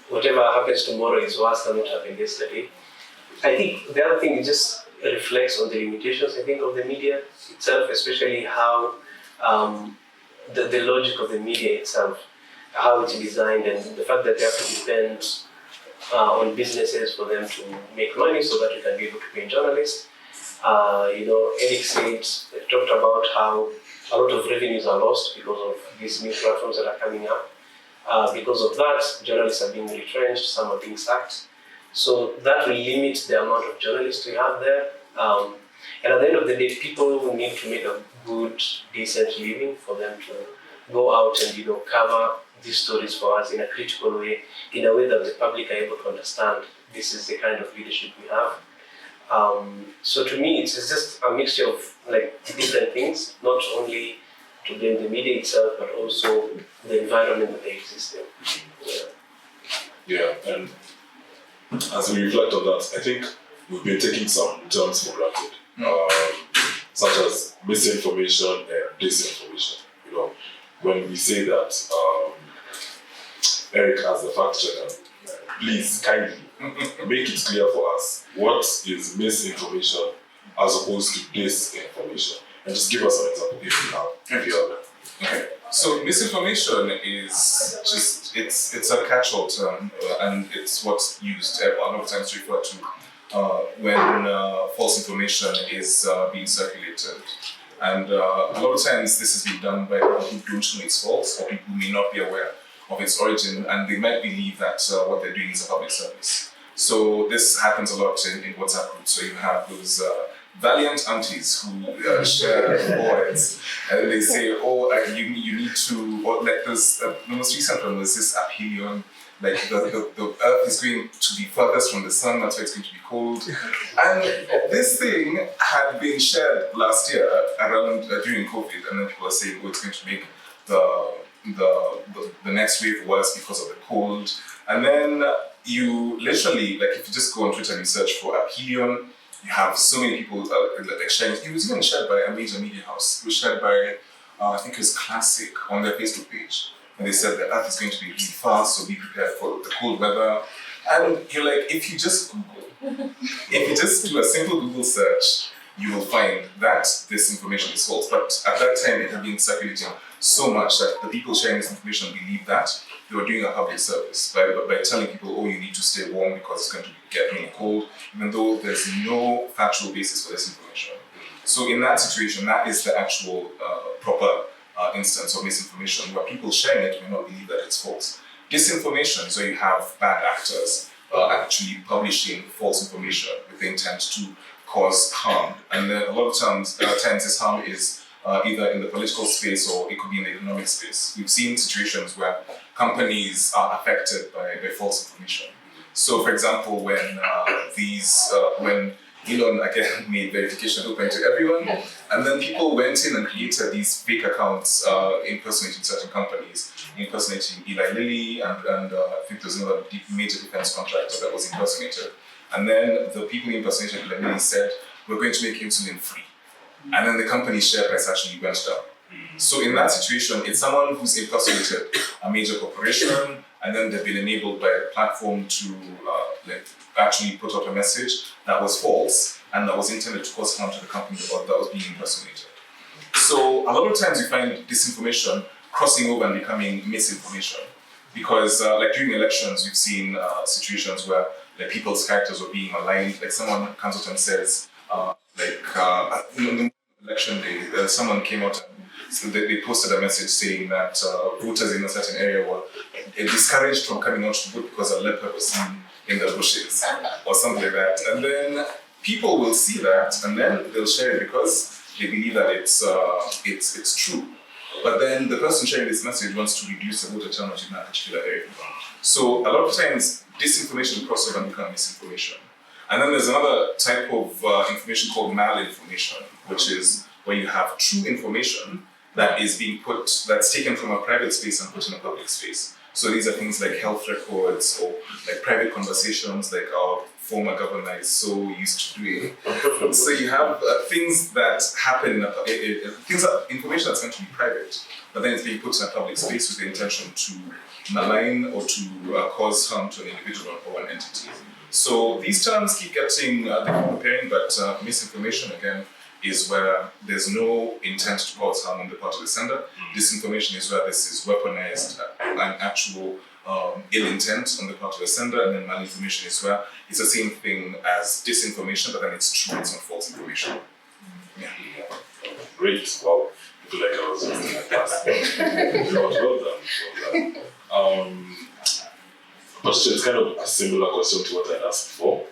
whatever happens tomorrow is worse than what happened yesterday. I think the other thing, it just reflects on the limitations, I think, of the media itself, especially how the logic of the media itself, how it's designed, and the fact that they have to depend on businesses for them to make money so that we can be able to pay journalists. You know, Eric talked about how a lot of revenues are lost because of these new platforms that are coming up. Because of that, journalists are being retrenched, some are being sacked. So that will limit the amount of journalists we have there. And at the end of the day, people will need to make a good, decent living for them to go out and, you know, cover these stories for us in a critical way, in a way that the public are able to understand this is the kind of leadership we have. So to me, it's just a mixture of like different things, not only to blame the media itself, but also the environment that they exist in. Yeah, and as we reflect on that, I think we've been taking some terms for granted, such as misinformation and disinformation. You know, when we say that, Eric, as the fact checker, please kindly make it clear for us what is misinformation as opposed to disinformation, and just give us an example if you have. Okay. So misinformation is just it's a catch-all term, and it's what's used a lot of times to refer to when false information is being circulated. And a lot of times this has been done by people who don't know it's false, or people who may not be aware of its origin, and they might believe that what they're doing is a public service. So this happens a lot in WhatsApp groups. So you have those valiant aunties who share words, and they say, "Oh, you need to." Or like this, the most recent one was this aphelion. Like the Earth is going to be furthest from the sun. That's why it's going to be cold. And this thing had been shared last year around during COVID, and then people are saying, "Oh, it's going to make the next wave worse because of the cold." And then you literally, like, if you just go on Twitter and you search for aphelion, you have so many people like sharing. It was even shared by a major media house. It was shared by, I think it was Classic on their Facebook page. And they said the Earth is going to be really fast, so be prepared for the cold weather. And you're like, if you just Google, if you just do a simple Google search, you will find that this information is false. But at that time, it had been circulating so much that the people sharing this information believed that they were doing a public service by telling people, oh, you need to stay warm because it's going to get really cold, even though there's no factual basis for this information. So in that situation, that is the actual proper instance of misinformation, where people sharing it may not believe that it's false. Disinformation, so you have bad actors actually publishing false information with the intent to cause harm. And then a lot of times this harm is either in the political space or it could be in the economic space. We've seen situations where companies are affected by false information. So, for example, when Elon again made verification open to everyone, and then people went in and created these fake accounts impersonating certain companies, impersonating Eli Lilly, and I think there's another major defense contractor that was impersonated. And then the people impersonating Eli Lilly said, we're going to make insulin free. And then the company's share price actually went down. So in that situation, it's someone who's impersonated a major corporation, and then they've been enabled by the platform to actually put out a message that was false and that was intended to cause harm to the company that was being impersonated. So a lot of times you find disinformation crossing over and becoming misinformation, because like during elections, we've seen situations where like people's characters were being aligned. Like someone comes out and says, election day, someone came out and so they posted a message saying that voters in a certain area were discouraged from coming out to vote because a leopard was seen in the bushes or something like that. And then people will see that and then they'll share it because they believe that it's true. But then the person sharing this message wants to reduce the voter turnout in that particular area. So a lot of times, disinformation will cross over and become misinformation. And then there's another type of information called malinformation, which is where you have true information that is being that's taken from a private space and put in a public space. So these are things like health records or like private conversations like our former governor is so used to doing. So you have things that happen, information that's meant to be private, but then it's being put in a public space with the intention to malign or to cause harm to an individual or an entity. So these terms keep getting preparing, but misinformation again is where there's no intent to cause harm on the part of the sender. Disinformation is where this is weaponized, an actual ill intent on the part of the sender, and then malinformation is where it's the same thing as disinformation, but then it's true, it's not false information. Yeah. Great. Wow. I feel like I was in my class. Well done. But it's kind of a similar question to what I asked before,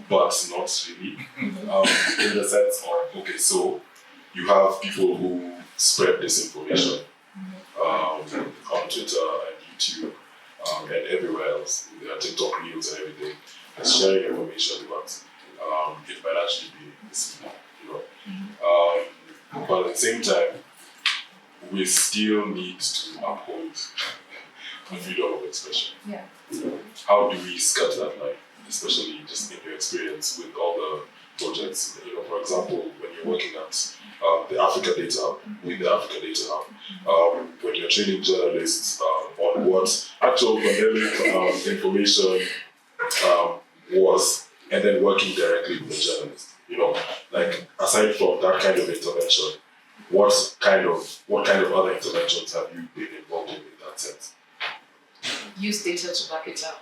but not really. In the sense of, okay, so you have people who spread disinformation on Twitter and YouTube and everywhere else, TikTok reels and everything, and sharing information, but it might actually be misleading, you know. But at the same time, we still need to uphold the freedom of expression. Yeah. How do we skirt that line, especially just in your experience with all the projects? You know, for example, when you're working at the Africa Data Hub, with the Africa Data Hub, when you're training journalists on what actual pandemic information was, and then working directly with the journalist. You know, like aside from that kind of intervention, what kind of other interventions have you been involved in that sense? Use data to back it up.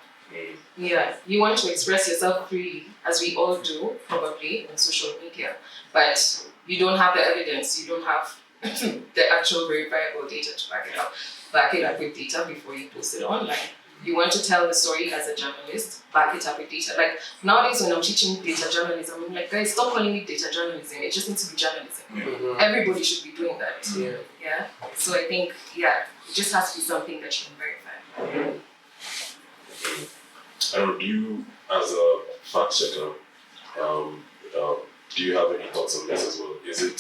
Yeah, you want to express yourself freely, as we all do, probably, on social media, but you don't have the evidence, you don't have the actual verifiable data to back it up. Back it up with data before you post it online. You want to tell the story as a journalist, back it up with data. Like nowadays when I'm teaching data journalism, I'm like, guys, stop calling it data journalism, it just needs to be journalism. Mm-hmm. Everybody should be doing that. Yeah. So I think, it just has to be something that you can verify. And do you, as a fact checker, do you have any thoughts on this as well? Is it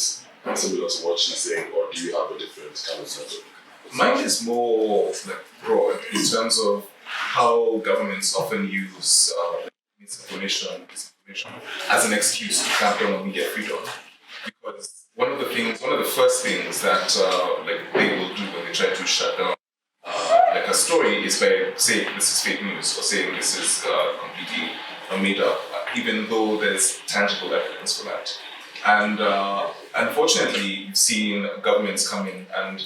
similar to what she's saying, or do you have a different kind of method? Mine is more broad in terms of how governments often use misinformation as an excuse to clamp down on media freedom. Because one of the first things that they will do when they try to shut down a story is by saying this is fake news or saying this is completely made up, even though there's tangible evidence for that. And unfortunately, you've seen governments come in and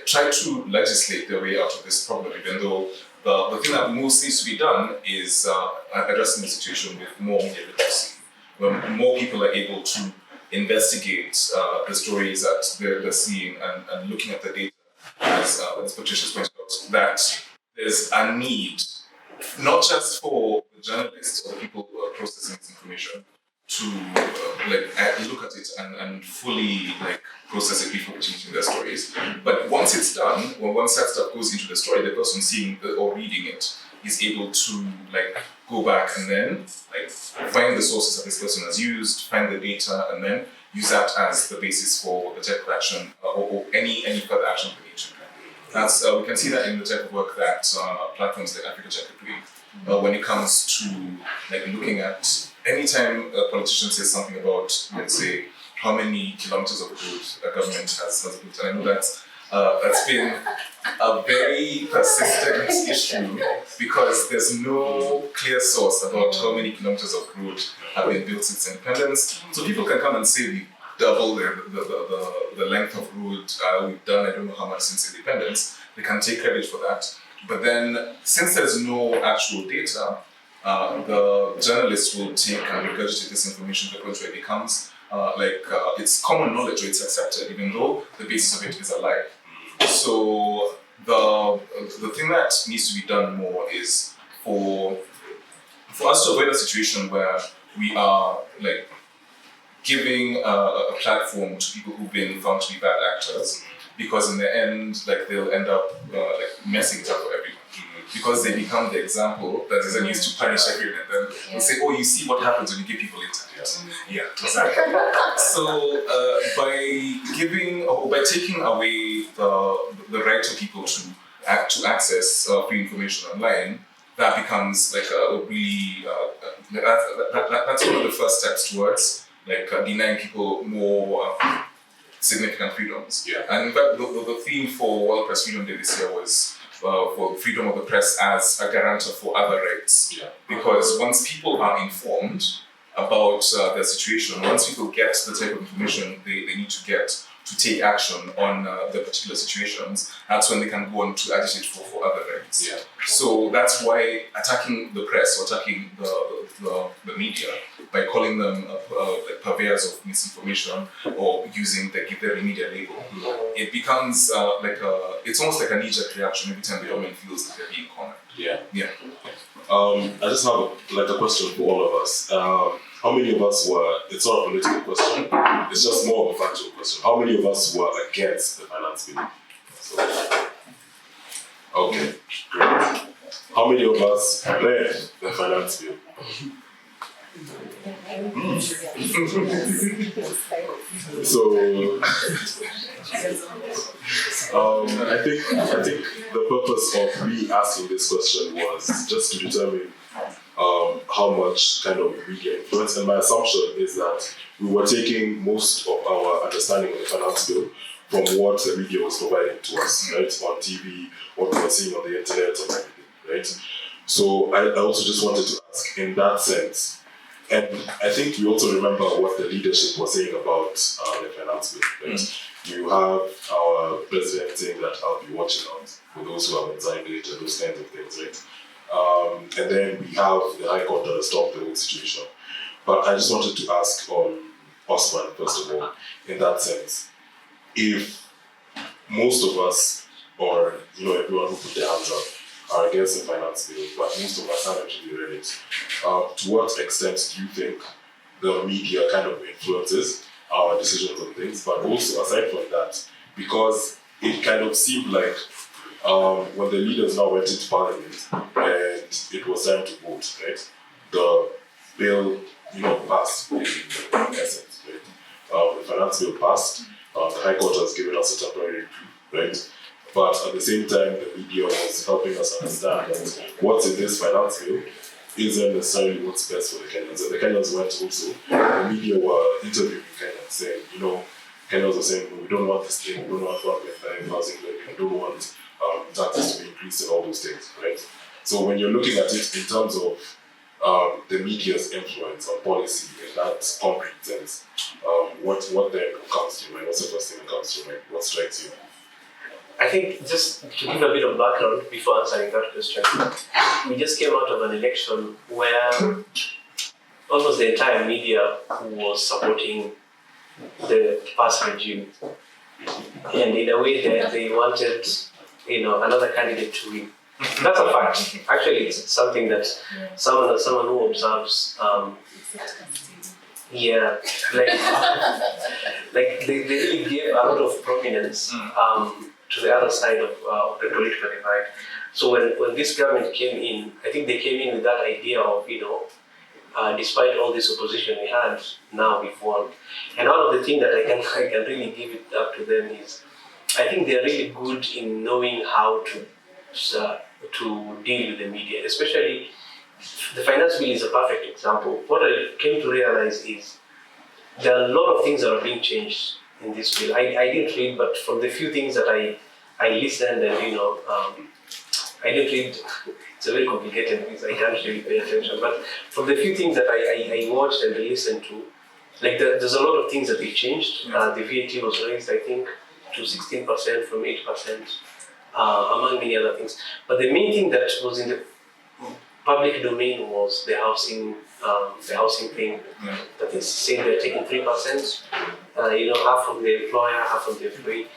try to legislate their way out of this problem, even though the thing that most needs to be done is addressing the situation with more media literacy, when more people are able to investigate the stories that they're seeing and looking at the data, as Patricia's pointed out, that there's a need, not just for the journalists or the people who are processing this information, to look at it and fully process it before changing their stories. But once it's done, once that stuff goes into the story, the person seeing or reading it is able to go back and then find the sources that this person has used, find the data, and then use that as the basis for the type of action or any further action we need to do. We can see that in the type of work that platforms like Africa Check are doing when it comes to looking at anytime a politician says something about, let's say, how many kilometers of road a government has built. And I know that's been a very persistent issue because there's no clear source about how many kilometers of road have been built since independence. So people can come and say we double the length of road we've done, I don't know how much since independence. They can take credit for that. But then, since there's no actual data, the journalists will take and regurgitate this information to the point where it becomes it's common knowledge or it's accepted, even though the basis of it is a lie. So the thing that needs to be done more is for us to avoid a situation where we are giving a platform to people who've been found to be bad actors, because in the end, like they'll end up messing it up for everyone. Because they become the example that is then used to punish everyone, and then they'll say, "Oh, you see what happens when you give people internet." Yeah, exactly. So by taking away the right of people to access free information online, that becomes like a really that's one of the first steps towards like denying people more significant freedoms. Yeah. And in fact, the theme for World Press Freedom Day this year was for freedom of the press as a guarantor for other rights. Yeah. Because once people are informed about their situation, once people get the type of information they need to get to take action on the particular situations, that's when they can go on to agitate for other rights. Yeah. So that's why attacking the press or attacking the media by calling them like purveyors of misinformation or using give their media label, it becomes it's almost like a knee-jerk reaction every time the government feels that they're being cornered. Yeah. Yeah. I just have a question for all of us. How many of us were, it's not a political question, it's just more of a factual question. How many of us were against the finance bill? So, okay, great. How many of us led the finance bill? So, I think the purpose of me asking this question was just to determine how much kind of media influence, and my assumption is that we were taking most of our understanding of the finance bill from what the media was providing to us, right, on TV, what we were seeing on the internet and everything, right? So I also just wanted to ask in that sense, and I think we also remember what the leadership was saying about the finance bill, right? You have our president saying that I'll be watching out for those who have Mtange and those kinds of things, right? And then we have the High Court that has stopped the whole situation. But I just wanted to ask Osman, first of all, in that sense, if most of us, or everyone who put their hands up, are against the finance bill, but most of us haven't really read it, to what extent do you think the media kind of influences our decisions on things? But also, aside from that, because it kind of seemed like when the leaders now went into parliament and it was time to vote, right? The bill, passed in essence, right? The finance bill passed. The High Court has given us a temporary reprieve, right? But at the same time, the media was helping us understand that what's in this finance bill isn't necessarily what's best for the Kenyans. And the Kenyans went also, the media were interviewing Kenyans saying, Kenyans were saying, we don't want this thing, we don't want 1.5 housing levy, we don't want taxes to be increased and all those things, right? So when you're looking at it in terms of the media's influence on policy in that concrete sense, what then comes to your mind? What's the first thing that comes to your mind? What strikes you? I think just to give a bit of background before answering that question, we just came out of an election where almost the entire media was supporting the past regime. And in a way they wanted another candidate to win. That's a fact. Actually, it's something that someone who observes, like they really gave a lot of prominence to the other side of the political divide. So when this government came in, I think they came in with that idea of despite all this opposition we had, now we've won. And one of the things that I can really give it up to them is, I think they're really good in knowing how to deal with the media, especially the finance bill is a perfect example. What I came to realize is there are a lot of things that are being changed in this bill. I didn't read, but from the few things that I listened and I didn't read. It's a very complicated because I can't really pay attention. But from the few things that I watched and listened to, like there's a lot of things that they changed. The VAT was raised, I think, to 16% from 8%, among many other things. But the main thing that was in the public domain was the housing thing. That they say they're taking 3%. Half from the employer, half from the employee.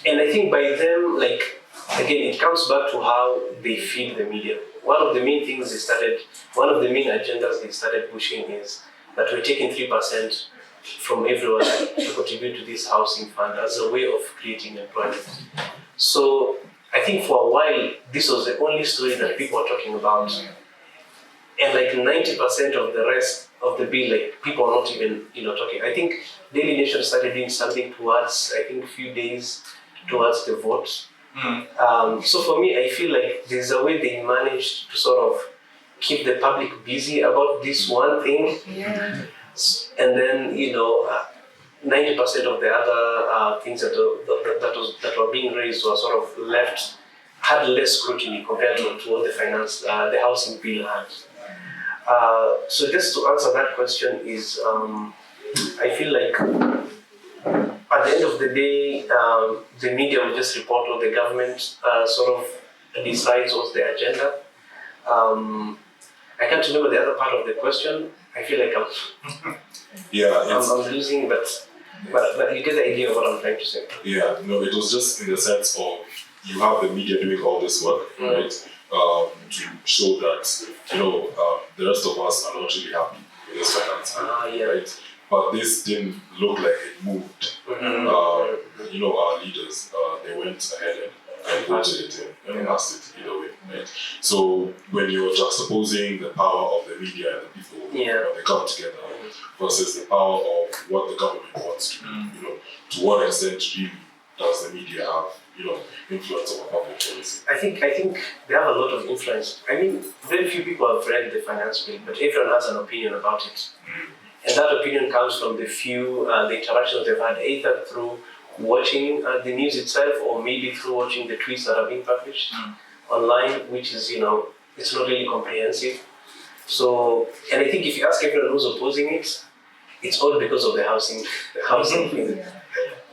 And I think by them, again, it comes back to how they feed the media. One of the main agendas they started pushing is that we're taking 3% from everyone to contribute to this housing fund as a way of creating employment. So I think for a while, this was the only story that people were talking about. And like 90% of the rest of the bill, like people are not even, talking. I think Daily Nation started doing something towards, I think, a few days towards the vote. So for me, I feel like there's a way they managed to sort of keep the public busy about this one thing. Yeah. And then, 90% of the other things that were being raised were sort of left, had less scrutiny compared to what the housing bill had. So just to answer that question is, I feel like at the end of the day, the media will just report what the government sort of decides what's the agenda. I can't remember the other part of the question. I feel like I'm losing, but you get the idea of what I'm trying to say. Yeah, no, it was just in the sense of you have the media doing all this work, right? To show that the rest of us are not really happy with this finance bill, right? But this didn't look like it moved. Our leaders, they went ahead and voted it in and passed it either way, right? So when you're juxtaposing the power of the media and the people when they come together versus the power of what the government wants to do, to what extent really does the media have influence over public policy? I think they have a lot of influence. I mean, very few people have read the finance bill, but everyone has an opinion about it. And that opinion comes from the interactions they've had, either through watching the news itself or maybe through watching the tweets that are being published online, which is, it's not really comprehensive. So, and I think if you ask everyone who's opposing it, it's all because of the housing thing.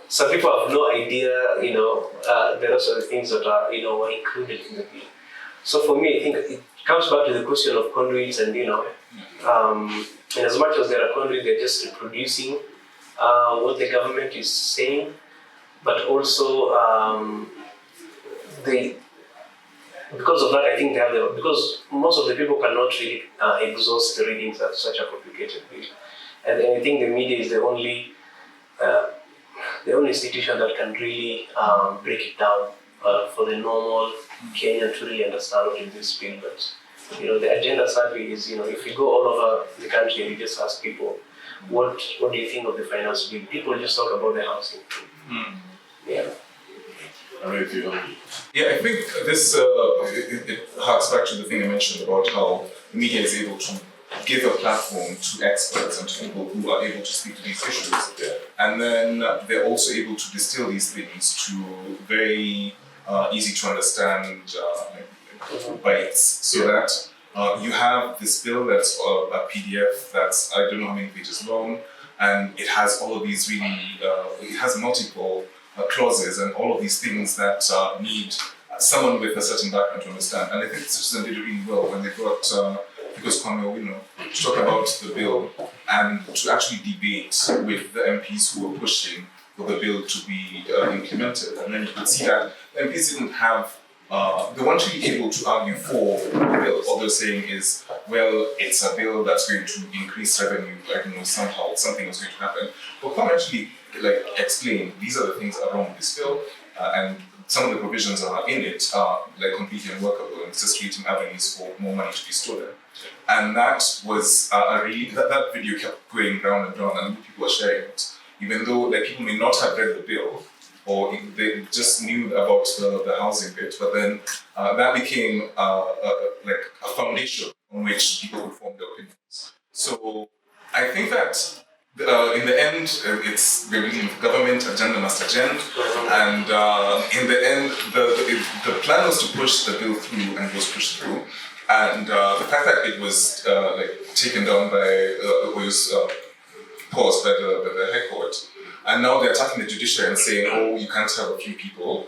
Some people have no idea, the rest of the things that are, were included in the bill. So for me, I think it comes back to the question of conduits and, and as much as there are conduits, they're just reproducing what the government is saying, but also because of that, I think because most of the people cannot really exhaust the readings of such a complicated bill. And I think the media is the only institution that can really break it down for the normal Kenyan to really understand what is this bill. But the agenda sadly is, if you go all over the country and you just ask people, what do you think of the finance bill? People just talk about the housing. Yeah. Yeah, I think this it harks back to the thing I mentioned about how the media is able to give a platform to experts and to people who are able to speak to these issues. And then they're also able to distill these things to very easy to understand bites, so that you have this bill that's a PDF that's, I don't know how many pages long, and it has all of these really, it has multiple clauses and all of these things that need someone with a certain background to understand. And I think the citizens did it really well when they brought because Kwame to talk about the bill and to actually debate with the MPs who were pushing for the bill to be implemented. And then you could see that the MPs didn't have, they weren't really able to argue for the bill. All they're saying is, well, it's a bill that's going to increase revenue, somehow something was going to happen. But Kwame actually explain these are the things that are wrong with this bill, and some of the provisions that are in it are completely unworkable, and it's just creating avenues for more money to be stolen. And that was that video kept going round and round, and people were sharing it, even though people may not have read the bill or they just knew about the housing bit. But then that became a foundation on which people could form their opinions. So I think that. In the end, it's we're dealing with government agenda must agenda, and in the end, the plan was to push the bill through, and it was pushed through. And the fact that it was taken down by, was paused by the High Court, and now they're attacking the judiciary and saying, oh, you can't have a few people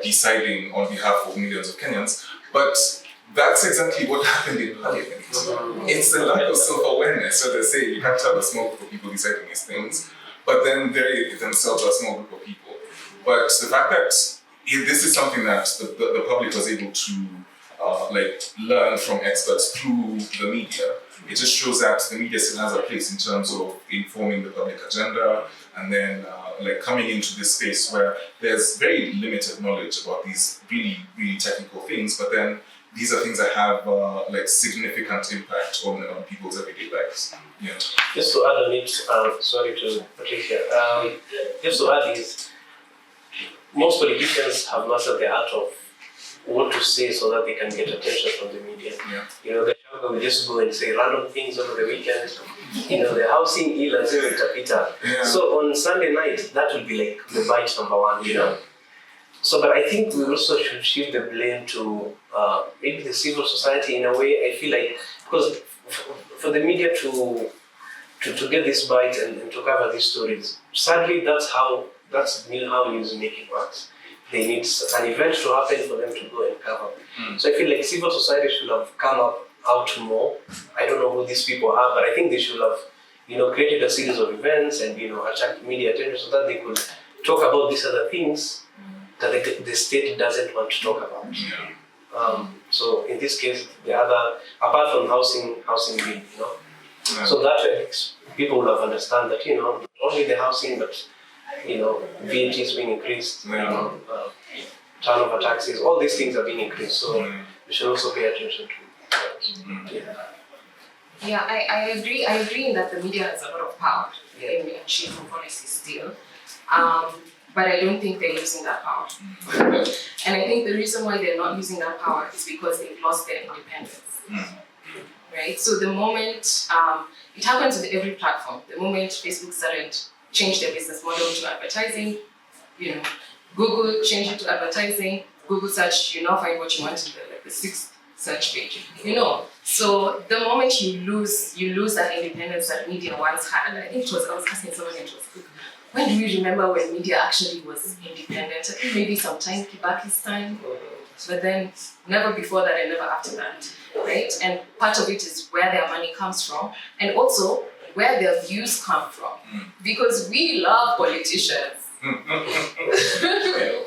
deciding on behalf of millions of Kenyans, but. That's exactly what happened in Parliament. It's a lack of self-awareness. So they say you can't have a small group of people deciding these things, but then they themselves are a small group of people. But the fact that this is something that the public was able to learn from experts through the media. It just shows that the media still has a place in terms of informing the public agenda, and then coming into this space where there's very limited knowledge about these really, really technical things, but then these are things that have significant impact on people's everyday lives. Yeah. Just to add on it, sorry to Patricia, just to add is, most politicians have mastered the art of what to say so that they can get attention from the media. Yeah. The Shaga will just go and say random things over the weekend. The housing ill and zero itapita. Yeah. So on Sunday night, that will be like the bite number one, So, but I think we also should shift the blame to maybe the civil society in a way. I feel like, because for the media to get this bite and to cover these stories, sadly, that's how news making works. They need an event to happen for them to go and cover. So I feel like civil society should have come out more. I don't know who these people are, but I think they should have, created a series of events and, attract media attention so that they could talk about these other things that the state doesn't want to talk about. Yeah. So in this case, the other, apart from housing bill, Yeah. so that people will have understand that, not only the housing, but VAT is being increased, turnover taxes, all these things are being increased, so we should also pay attention to that. Yeah, I agree. I agree in that the media has a lot of power in achieving policies still, but I don't think they're using that power. And I think the reason why they're not using that power is because they've lost their independence. Right? So the moment, it happens with every platform, the moment Facebook started change their business model to advertising, Google changed it to advertising, Google search, you now find what you want in the sixth search page, So the moment you lose that independence that media once had. I think I was asking someone, when do you remember when media actually was independent? I think maybe sometime Kibaki's time, but then never before that and never after that, right? And part of it is where their money comes from, and also where their views come from, because we love politicians.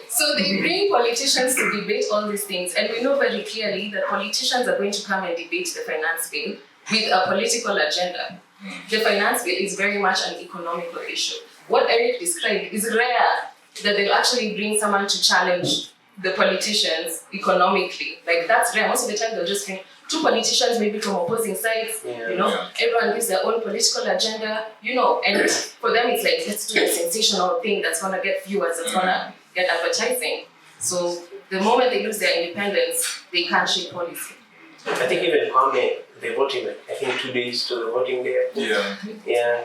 So they bring politicians to debate all these things, and we know very clearly that politicians are going to come and debate the finance bill with a political agenda. The finance bill is very much an economical issue. What Eric described is rare that they'll actually bring someone to challenge the politicians economically. Like, that's rare. Most of the time they'll just bring two politicians, maybe from opposing sides, everyone gives their own political agenda, and for them it's like, let's do a sensational thing that's gonna get viewers, that's gonna get advertising. So the moment they lose their independence, they can't shape policy. I think even Kwame, the voting, I think 2 days to the voting day. Yeah.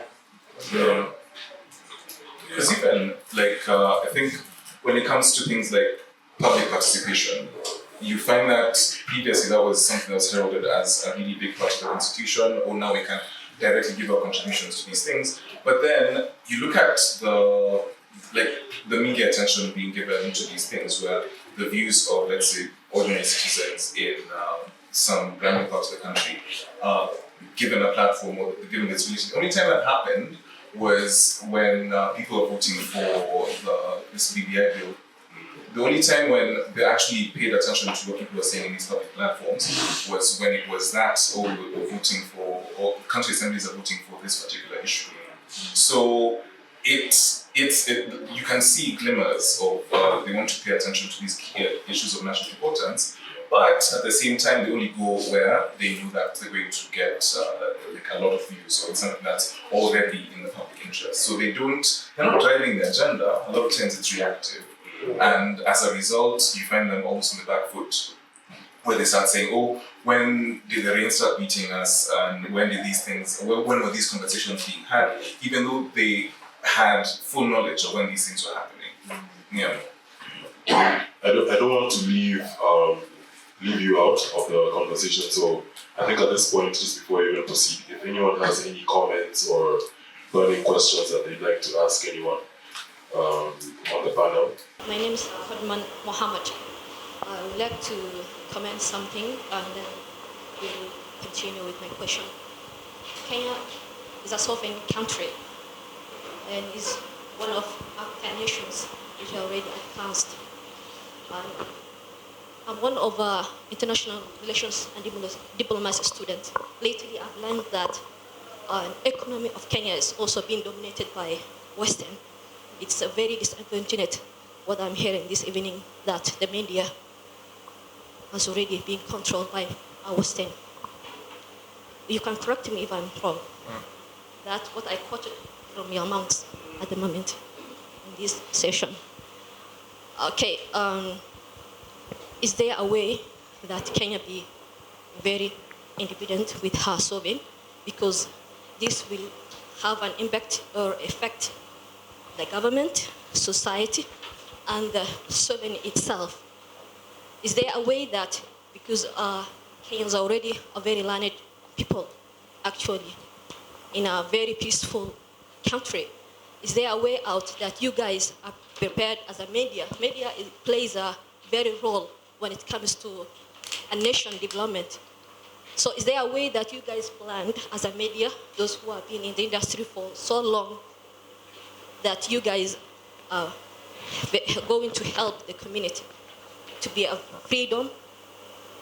Because even, I think when it comes to things like public participation, you find that previously that was something that was heralded as a really big part of the constitution, or now we can directly give our contributions to these things. But then you look at the media attention being given to these things, where the views of, let's say, ordinary citizens in some random parts of the country given a platform or given this visibility. The only time that happened was when people were voting for this BBI bill. The only time when they actually paid attention to what people were saying in these public platforms was when it was that, we're voting for, or country assemblies are voting for this particular issue. So you can see glimmers of they want to pay attention to these issues of national importance, but at the same time they only go where they know that they're going to get a lot of views, so it's something that's already in the public interest. So they're not driving the agenda. A lot of times it's reactive. And as a result, you find them almost on the back foot, where they start saying, when did the rain start beating us, and when were these conversations being had, even though they had full knowledge of when these things were happening. Yeah. I don't want to leave you out of the conversation, so I think at this point, just before you even proceed, if anyone has any comments or burning questions that they'd like to ask anyone on the panel. My name is Osman Mohamed. I would like to comment something and then we'll continue with my question. Kenya is a sovereign country and is one of African nations which are already advanced. I'm one of international relations and diplomacy students. Lately, I've learned that economy of Kenya is also being dominated by Western. It's a very disadvantageous what I'm hearing this evening, that the media has already been controlled by Western. You can correct me if I'm wrong. That's what I quoted from your mouth at the moment in this session. Okay, is there a way that Kenya be very independent with her sovereign? Because this will have an impact or affect the government, society, and the sovereign itself. Is there a way that, because Kenyans are already a very learned people, actually, in a very peaceful country, is there a way out that you guys are prepared as a media? Media plays a very role when it comes to a nation development. So is there a way that you guys planned as a media, those who have been in the industry for so long, that you guys are going to help the community to be a freedom,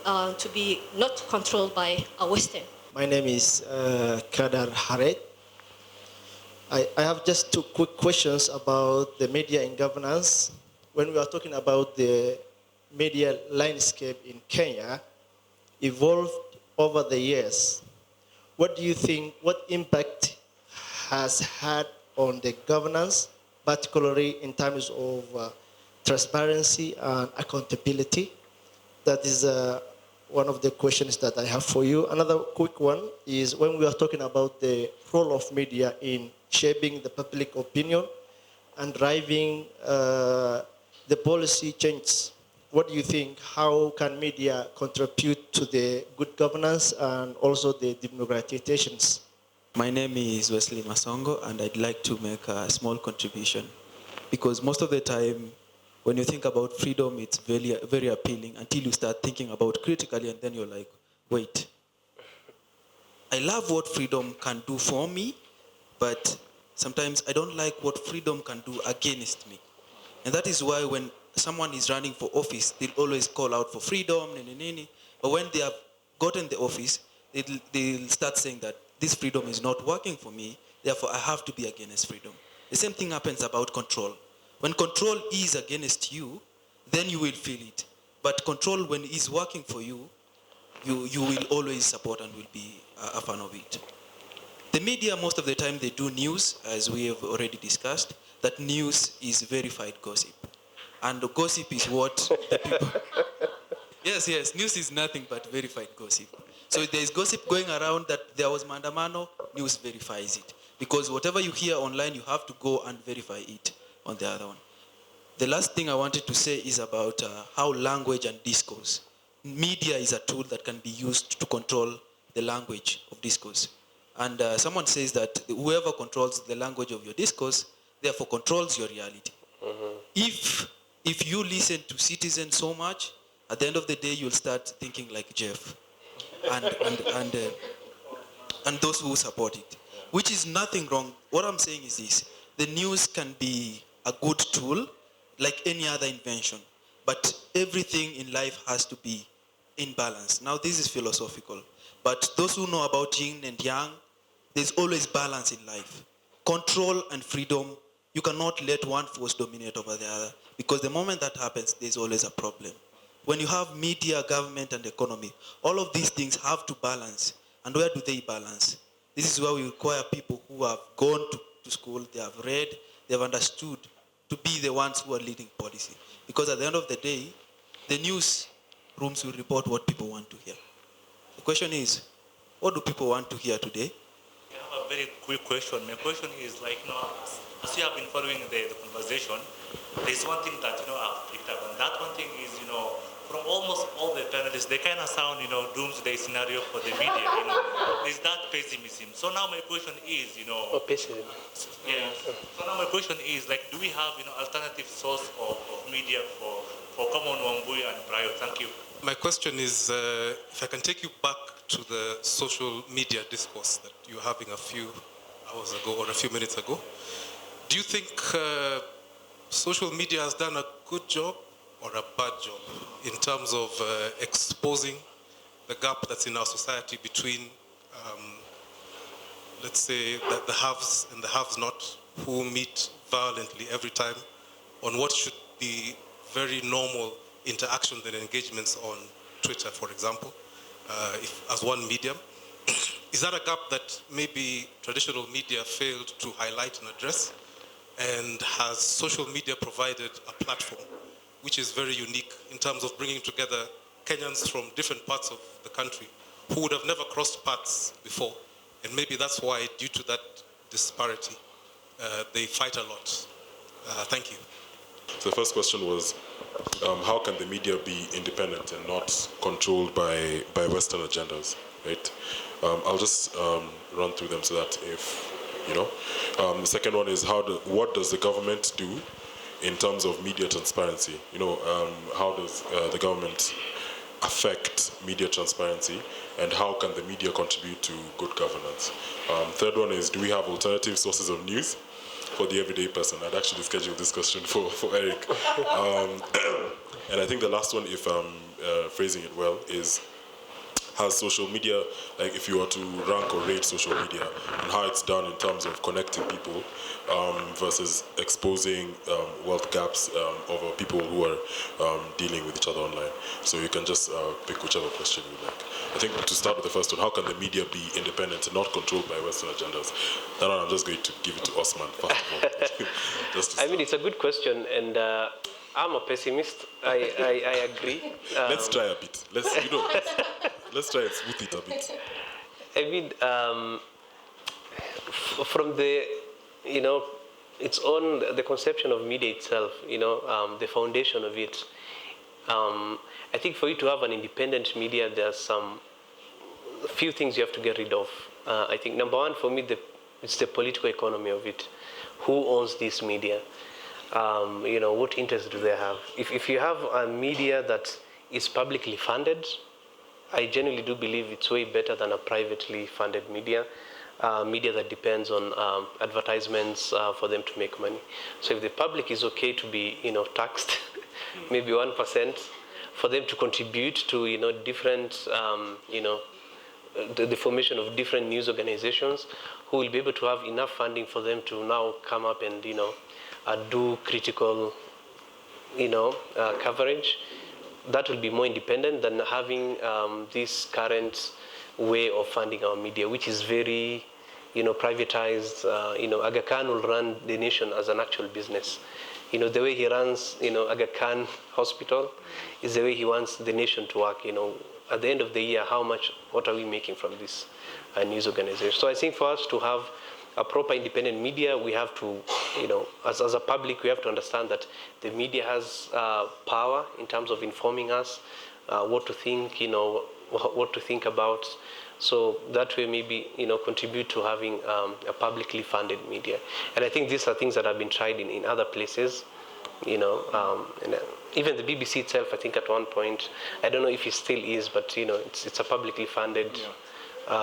to be not controlled by a Western? My name is Kadar Haret. I have just two quick questions about the media and governance. When we are talking about the media landscape in Kenya, evolved over the years, what do you think, what impact has had on the governance, particularly in terms of transparency and accountability? That is one of the questions that I have for you. Another quick one is when we are talking about the role of media in shaping the public opinion and driving the policy changes. What do you think? How can media contribute to the good governance and also the democratizations? My name is Wesley Masongo, and I'd like to make a small contribution. Because most of the time, when you think about freedom, it's very, very appealing until you start thinking about critically, and then you're like, wait. I love what freedom can do for me, but sometimes I don't like what freedom can do against me. And that is why when someone is running for office, they'll always call out for freedom, but when they have gotten the office, they'll start saying that this freedom is not working for me, therefore I have to be against freedom. The same thing happens about control. When control is against you, then you will feel it. But control, when it is working for you, you will always support and will be a fan of it. The media, most of the time, they do news, as we have already discussed, that news is verified gossip. And the gossip is what the people... Yes, news is nothing but verified gossip. So if there is gossip going around that there was mandamano, news verifies it. Because whatever you hear online, you have to go and verify it on the other one. The last thing I wanted to say is about how language and discourse. Media is a tool that can be used to control the language of discourse. And someone says that whoever controls the language of your discourse, therefore controls your reality. If you listen to citizens so much, at the end of the day, you'll start thinking like Jeff and those who support it, which is nothing wrong. What I'm saying is this: the news can be a good tool, like any other invention, but everything in life has to be in balance. Now, this is philosophical, but those who know about yin and yang, there's always balance in life. Control and freedom, you cannot let one force dominate over the other, because the moment that happens, there's always a problem. When you have media, government, and economy, all of these things have to balance. And where do they balance? This is where we require people who have gone to school, they have read, they have understood, to be the ones who are leading policy. Because at the end of the day, the news rooms will report what people want to hear. The question is, what do people want to hear today? I have a very quick question. My question is, as you have been following the conversation, there's one thing that, I've picked up, and that one thing is, from almost all the panelists, they kind of sound, doomsday scenario for the media, There's that pessimism. So now my question is, pessimism. Yeah. So now my question is, do we have, alternative source of media for Common Wambui and Brayo? Thank you. My question is, if I can take you back to the social media discourse that you were having a few hours ago or a few minutes ago, do you think social media has done a good job or a bad job in terms of exposing the gap that's in our society between, let's say, the haves and the have-not, who meet violently every time on what should be very normal interactions and engagements on Twitter, for example, as one medium. Is that a gap that maybe traditional media failed to highlight and address? And has social media provided a platform which is very unique in terms of bringing together Kenyans from different parts of the country who would have never crossed paths before? And maybe that's why, due to that disparity, they fight a lot. Thank you. So the first question was, how can the media be independent and not controlled by Western agendas, right? I'll just run through them so that if, you know. The second one is, what does the government do in terms of media transparency? You know, how does the government affect media transparency, and how can the media contribute to good governance? Third one is, do we have alternative sources of news for the everyday person? I'd actually scheduled this question for Eric. And I think the last one, if I'm phrasing it well, is, has social media, like if you were to rank or rate social media and how it's done in terms of connecting people versus exposing wealth gaps of people who are dealing with each other online. So you can just pick whichever question you like. I think to start with the first one, how can the media be independent and not controlled by Western agendas? That one I'm just going to give it to Osman first of all. I mean, it's a good question, and I'm a pessimist. I agree. Let's try a bit. Let's try and smooth it a bit. I mean, from the, its own, the conception of media itself, the foundation of it. I think for you to have an independent media, there's a few things you have to get rid of. I think number one for me, it's the political economy of it. Who owns this media? What interest do they have? If you have a media that is publicly funded, I genuinely do believe it's way better than a privately funded media that depends on advertisements for them to make money. So if the public is okay to be, taxed, maybe 1%, for them to contribute to, different, the formation of different news organizations, who will be able to have enough funding for them to now come up and, do critical, coverage. That will be more independent than having this current way of funding our media, which is very, privatized. Aga Khan will run the nation as an actual business. The way he runs, Aga Khan Hospital is the way he wants the nation to work. At the end of the year, what are we making from this news organization? So I think for us to have a proper independent media, we have to, as a public, we have to understand that the media has power in terms of informing us what to think, what to think about. So that way maybe, contribute to having a publicly funded media. And I think these are things that have been tried in other places, and even the BBC itself, I think at one point, I don't know if it still is, but, it's a publicly funded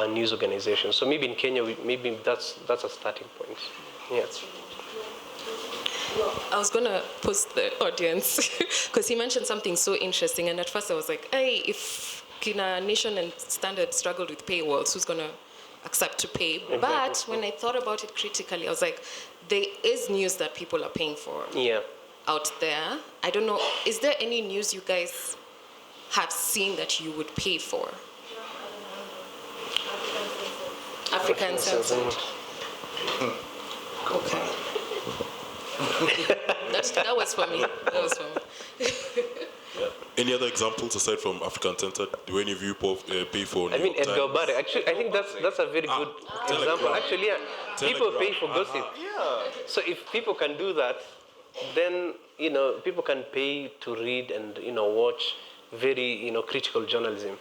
news organization. So maybe in Kenya, maybe that's a starting point. Yeah. I was gonna post the audience because he mentioned something so interesting, and at first I was like, hey, if Kina Nation and Standard struggled with paywalls, who's gonna accept to pay? Exactly. But when I thought about it critically, I was like, there is news that people are paying for out there. I don't know, is there any news you guys have seen that you would pay for? African censored. Okay. that was for me. Any other examples aside from African censored? Do any of you pay for? I mean, Edgar Barry. Actually, I think that's a very good example. Actually, people pay for gossip. So if people can do that, then people can pay to read and watch very critical journalism.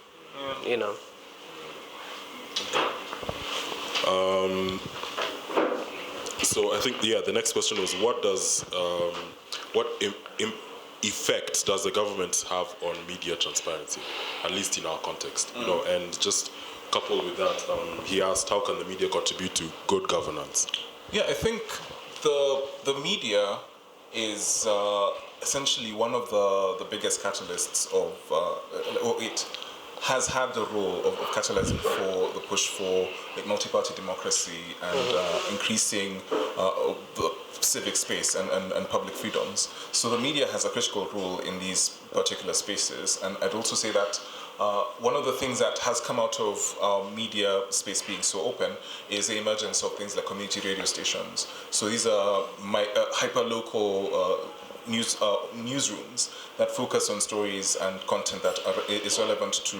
So I think the next question was, what effect does the government have on media transparency, at least in our context, and just coupled with that, he asked, how can the media contribute to good governance? Yeah, I think the media is essentially one of the biggest catalysts of, or it has had the role of catalyzing for the push for like multi-party democracy and increasing the civic space and public freedoms. So the media has a critical role in these particular spaces, and I'd also say that one of the things that has come out of media space being so open is the emergence of things like community radio stations. So these are hyper-local newsrooms that focus on stories and content that is relevant to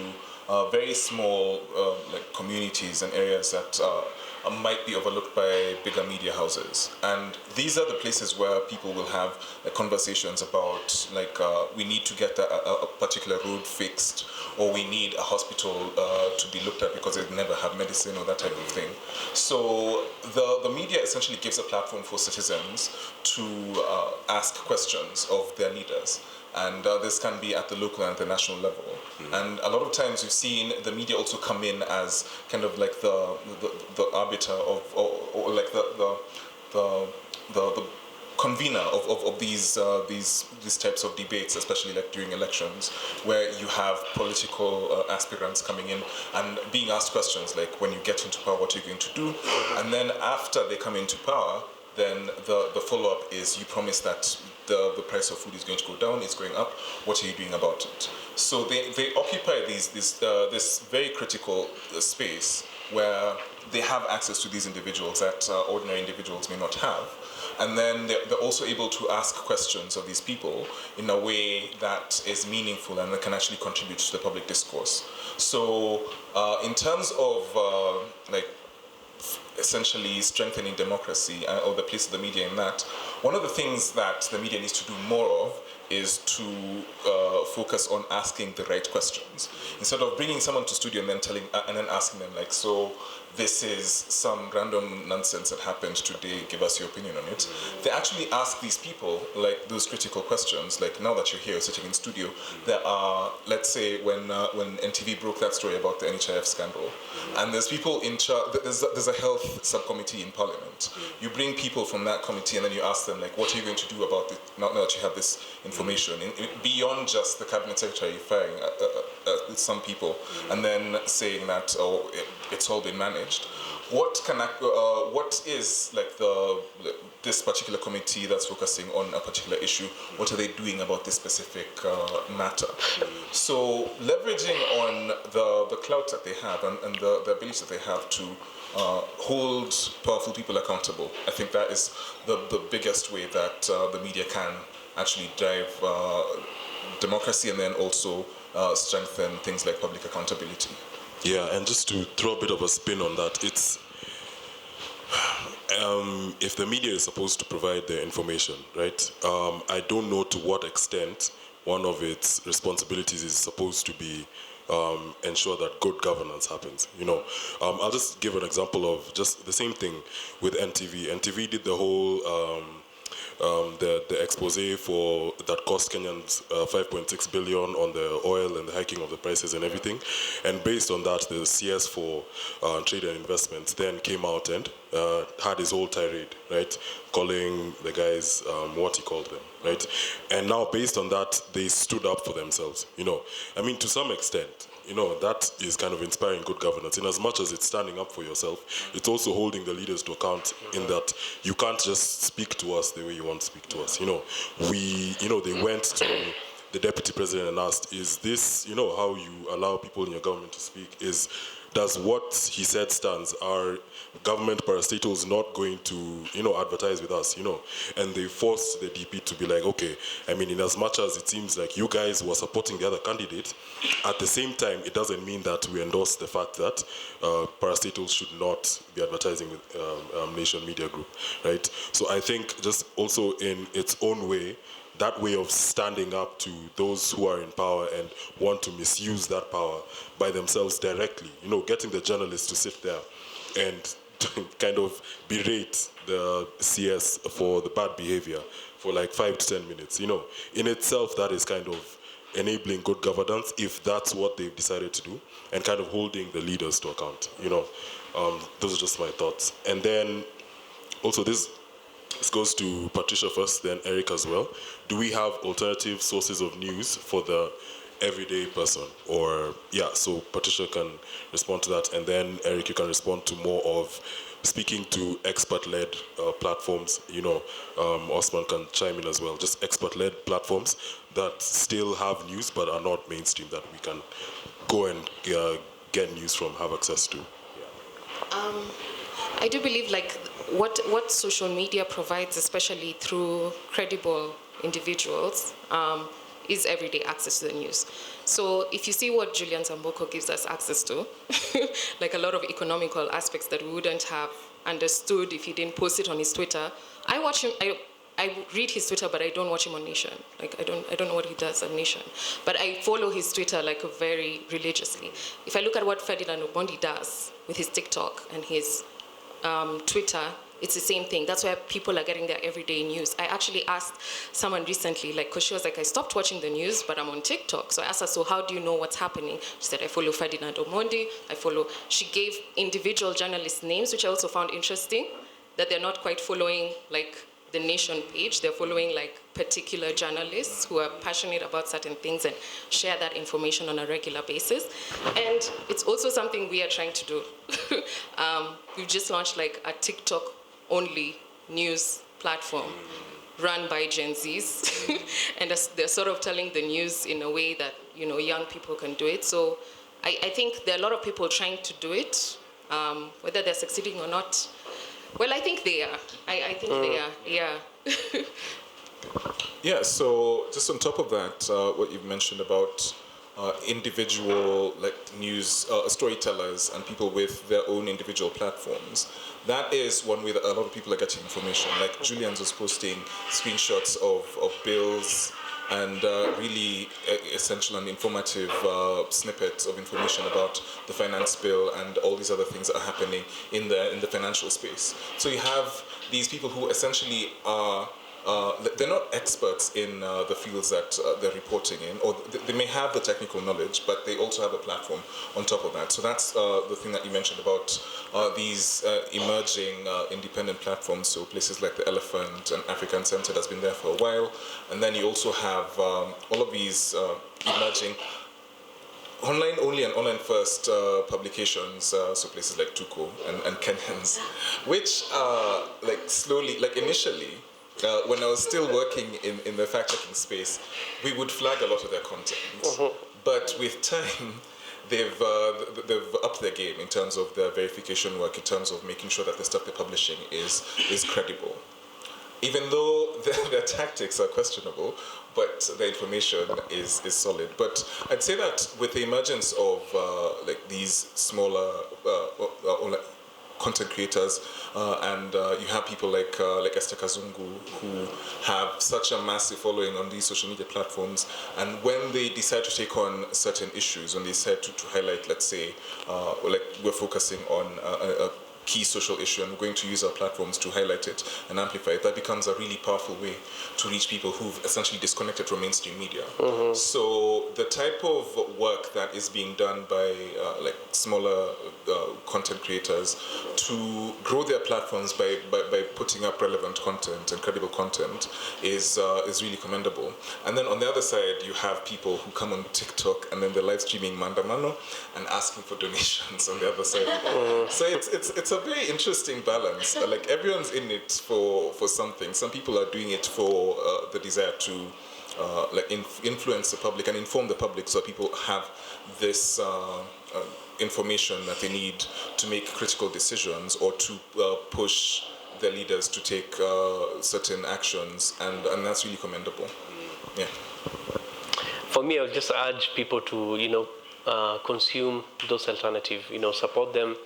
very small like communities and areas that might be overlooked by bigger media houses. And these are the places where people will have conversations about like we need to get a particular road fixed, or we need a hospital to be looked at because they never have medicine or that type of thing. So the media essentially gives a platform for citizens to ask questions of their leaders. And this can be at the local and the national level. And a lot of times we've seen the media also come in as kind of like the arbiter of, or like the convener of these types of debates, especially like during elections, where you have political aspirants coming in and being asked questions like, when you get into power, what are you going to do? And then after they come into power, then the follow-up is you promise that the price of food is going to go down, it's going up, what are you doing about it? So they occupy this very critical space where they have access to these individuals that ordinary individuals may not have. And then they're also able to ask questions of these people in a way that is meaningful and that can actually contribute to the public discourse. So in terms of like essentially strengthening democracy or the place of the media in that, one of the things that the media needs to do more of is to focus on asking the right questions. Instead of bringing someone to studio and then asking them like, so this is some random nonsense that happened today, give us your opinion on it. They actually ask these people like those critical questions, like now that you're here sitting in studio, there are, let's say when NTV broke that story about the NHIF scandal, and there's people in charge, there's a health subcommittee in Parliament. You bring people from that committee and then you ask them like, what are you going to do about it now that you have this information, beyond just the cabinet secretary firing some people and then saying that, oh, it's all been managed. What is like this particular committee that's focusing on a particular issue? What are they doing about this specific matter? So leveraging on the clout that they have and the ability that they have to hold powerful people accountable, I think that is the biggest way that the media can actually drive democracy and then also strengthen things like public accountability. Yeah, and just to throw a bit of a spin on that, it's if the media is supposed to provide the information, right? I don't know to what extent one of its responsibilities is supposed to be ensure that good governance happens. You know, I'll just give an example of just the same thing with NTV. NTV did the whole the expose for that cost Kenyans 5.6 billion on the oil and the hiking of the prices and everything, and based on that, the CS for trade and investments then came out and had his whole tirade, right, calling the guys what he called them, right, and now based on that, they stood up for themselves. You know, I mean, to some extent, you know, that is kind of inspiring good governance. In as much as it's standing up for yourself, it's also holding the leaders to account in that you can't just speak to us the way you want to speak to us. You know, they went to the deputy president and asked, is this, you know, how you allow people in your government to speak? Does what he said stands? Are government parastatals not going to, you know, advertise with us, you know? And they forced the DP to be like, okay, I mean, in as much as it seems like you guys were supporting the other candidate, at the same time, it doesn't mean that we endorse the fact that parastatals should not be advertising with Nation Media Group, right? So I think just also in its own way, that way of standing up to those who are in power and want to misuse that power by themselves directly, you know, getting the journalists to sit there and kind of berate the CS for the bad behavior for like 5 to 10 minutes, you know, in itself, that is kind of enabling good governance if that's what they've decided to do, and kind of holding the leaders to account, you know. Those are just my thoughts. And then also this This goes to Patricia first, then Eric as well. Do we have alternative sources of news for the everyday person? Or, yeah, so Patricia can respond to that, and then Eric, you can respond to more of speaking to expert-led platforms. Osman can chime in as well. Just expert-led platforms that still have news but are not mainstream, that we can go and get news from, have access to. I do believe what social media provides, especially through credible individuals, is everyday access to the news. So if you see what Julian Zamboko gives us access to, like a lot of economical aspects that we wouldn't have understood if he didn't post it on his Twitter. I watch him, I read his Twitter, but I don't watch him on Nation. I don't know what he does on Nation. But I follow his Twitter very religiously. If I look at what Ferdinand Omondi does with his TikTok and his Twitter, it's the same thing. That's why people are getting their everyday news. I actually asked someone recently, because she was like, I stopped watching the news, but I'm on TikTok. So I asked her, so how do you know what's happening? She said, I follow Ferdinand Omondi, she gave individual journalists names, which I also found interesting, that they're not quite following the Nation page. They're following particular journalists who are passionate about certain things and share that information on a regular basis. And it's also something we are trying to do. We've just launched a TikTok-only news platform run by Gen Zs. And they're sort of telling the news in a way that young people can do it. So I think there are a lot of people trying to do it. Whether they're succeeding or not, well, I think they are. I think they are, yeah. Yeah, so just on top of that, what you've mentioned about individual news storytellers and people with their own individual platforms, that is one way that a lot of people are getting information. Like Julian's was posting screenshots of bills and really essential and informative snippets of information about the finance bill and all these other things that are happening in the financial space. So you have these people who essentially are they're not experts in the fields that they're reporting in, or they may have the technical knowledge, but they also have a platform on top of that. So that's the thing that you mentioned about these emerging independent platforms, so places like the Elephant and African Center that's been there for a while, and then you also have all of these emerging online only and online first publications, so places like Tuko and Kenyans, which slowly, initially, when I was still working in the fact-checking space, we would flag a lot of their content. But with time, they've upped their game in terms of their verification work, in terms of making sure that the stuff they're publishing is credible. Even though their tactics are questionable, but the information is solid. But I'd say that with the emergence of these smaller content creators, and you have people like Esther Kazungu who have such a massive following on these social media platforms, and when they decide to take on certain issues, when they decide to highlight, let's say, we're focusing on a key social issue and we're going to use our platforms to highlight it and amplify it, that becomes a really powerful way to reach people who've essentially disconnected from mainstream media. So the type of work that is being done by smaller content creators to grow their platforms by putting up relevant content and credible content is really commendable. And then on the other side, you have people who come on TikTok and then they're live streaming Mandamano and asking for donations on the other side. So it's a very interesting balance. Everyone's in it for something. Some people are doing it for the desire to influence the public and inform the public, so people have this information that they need to make critical decisions or to push their leaders to take certain actions, and that's really commendable. Yeah. For me, I would just urge people to consume those alternatives. Support them.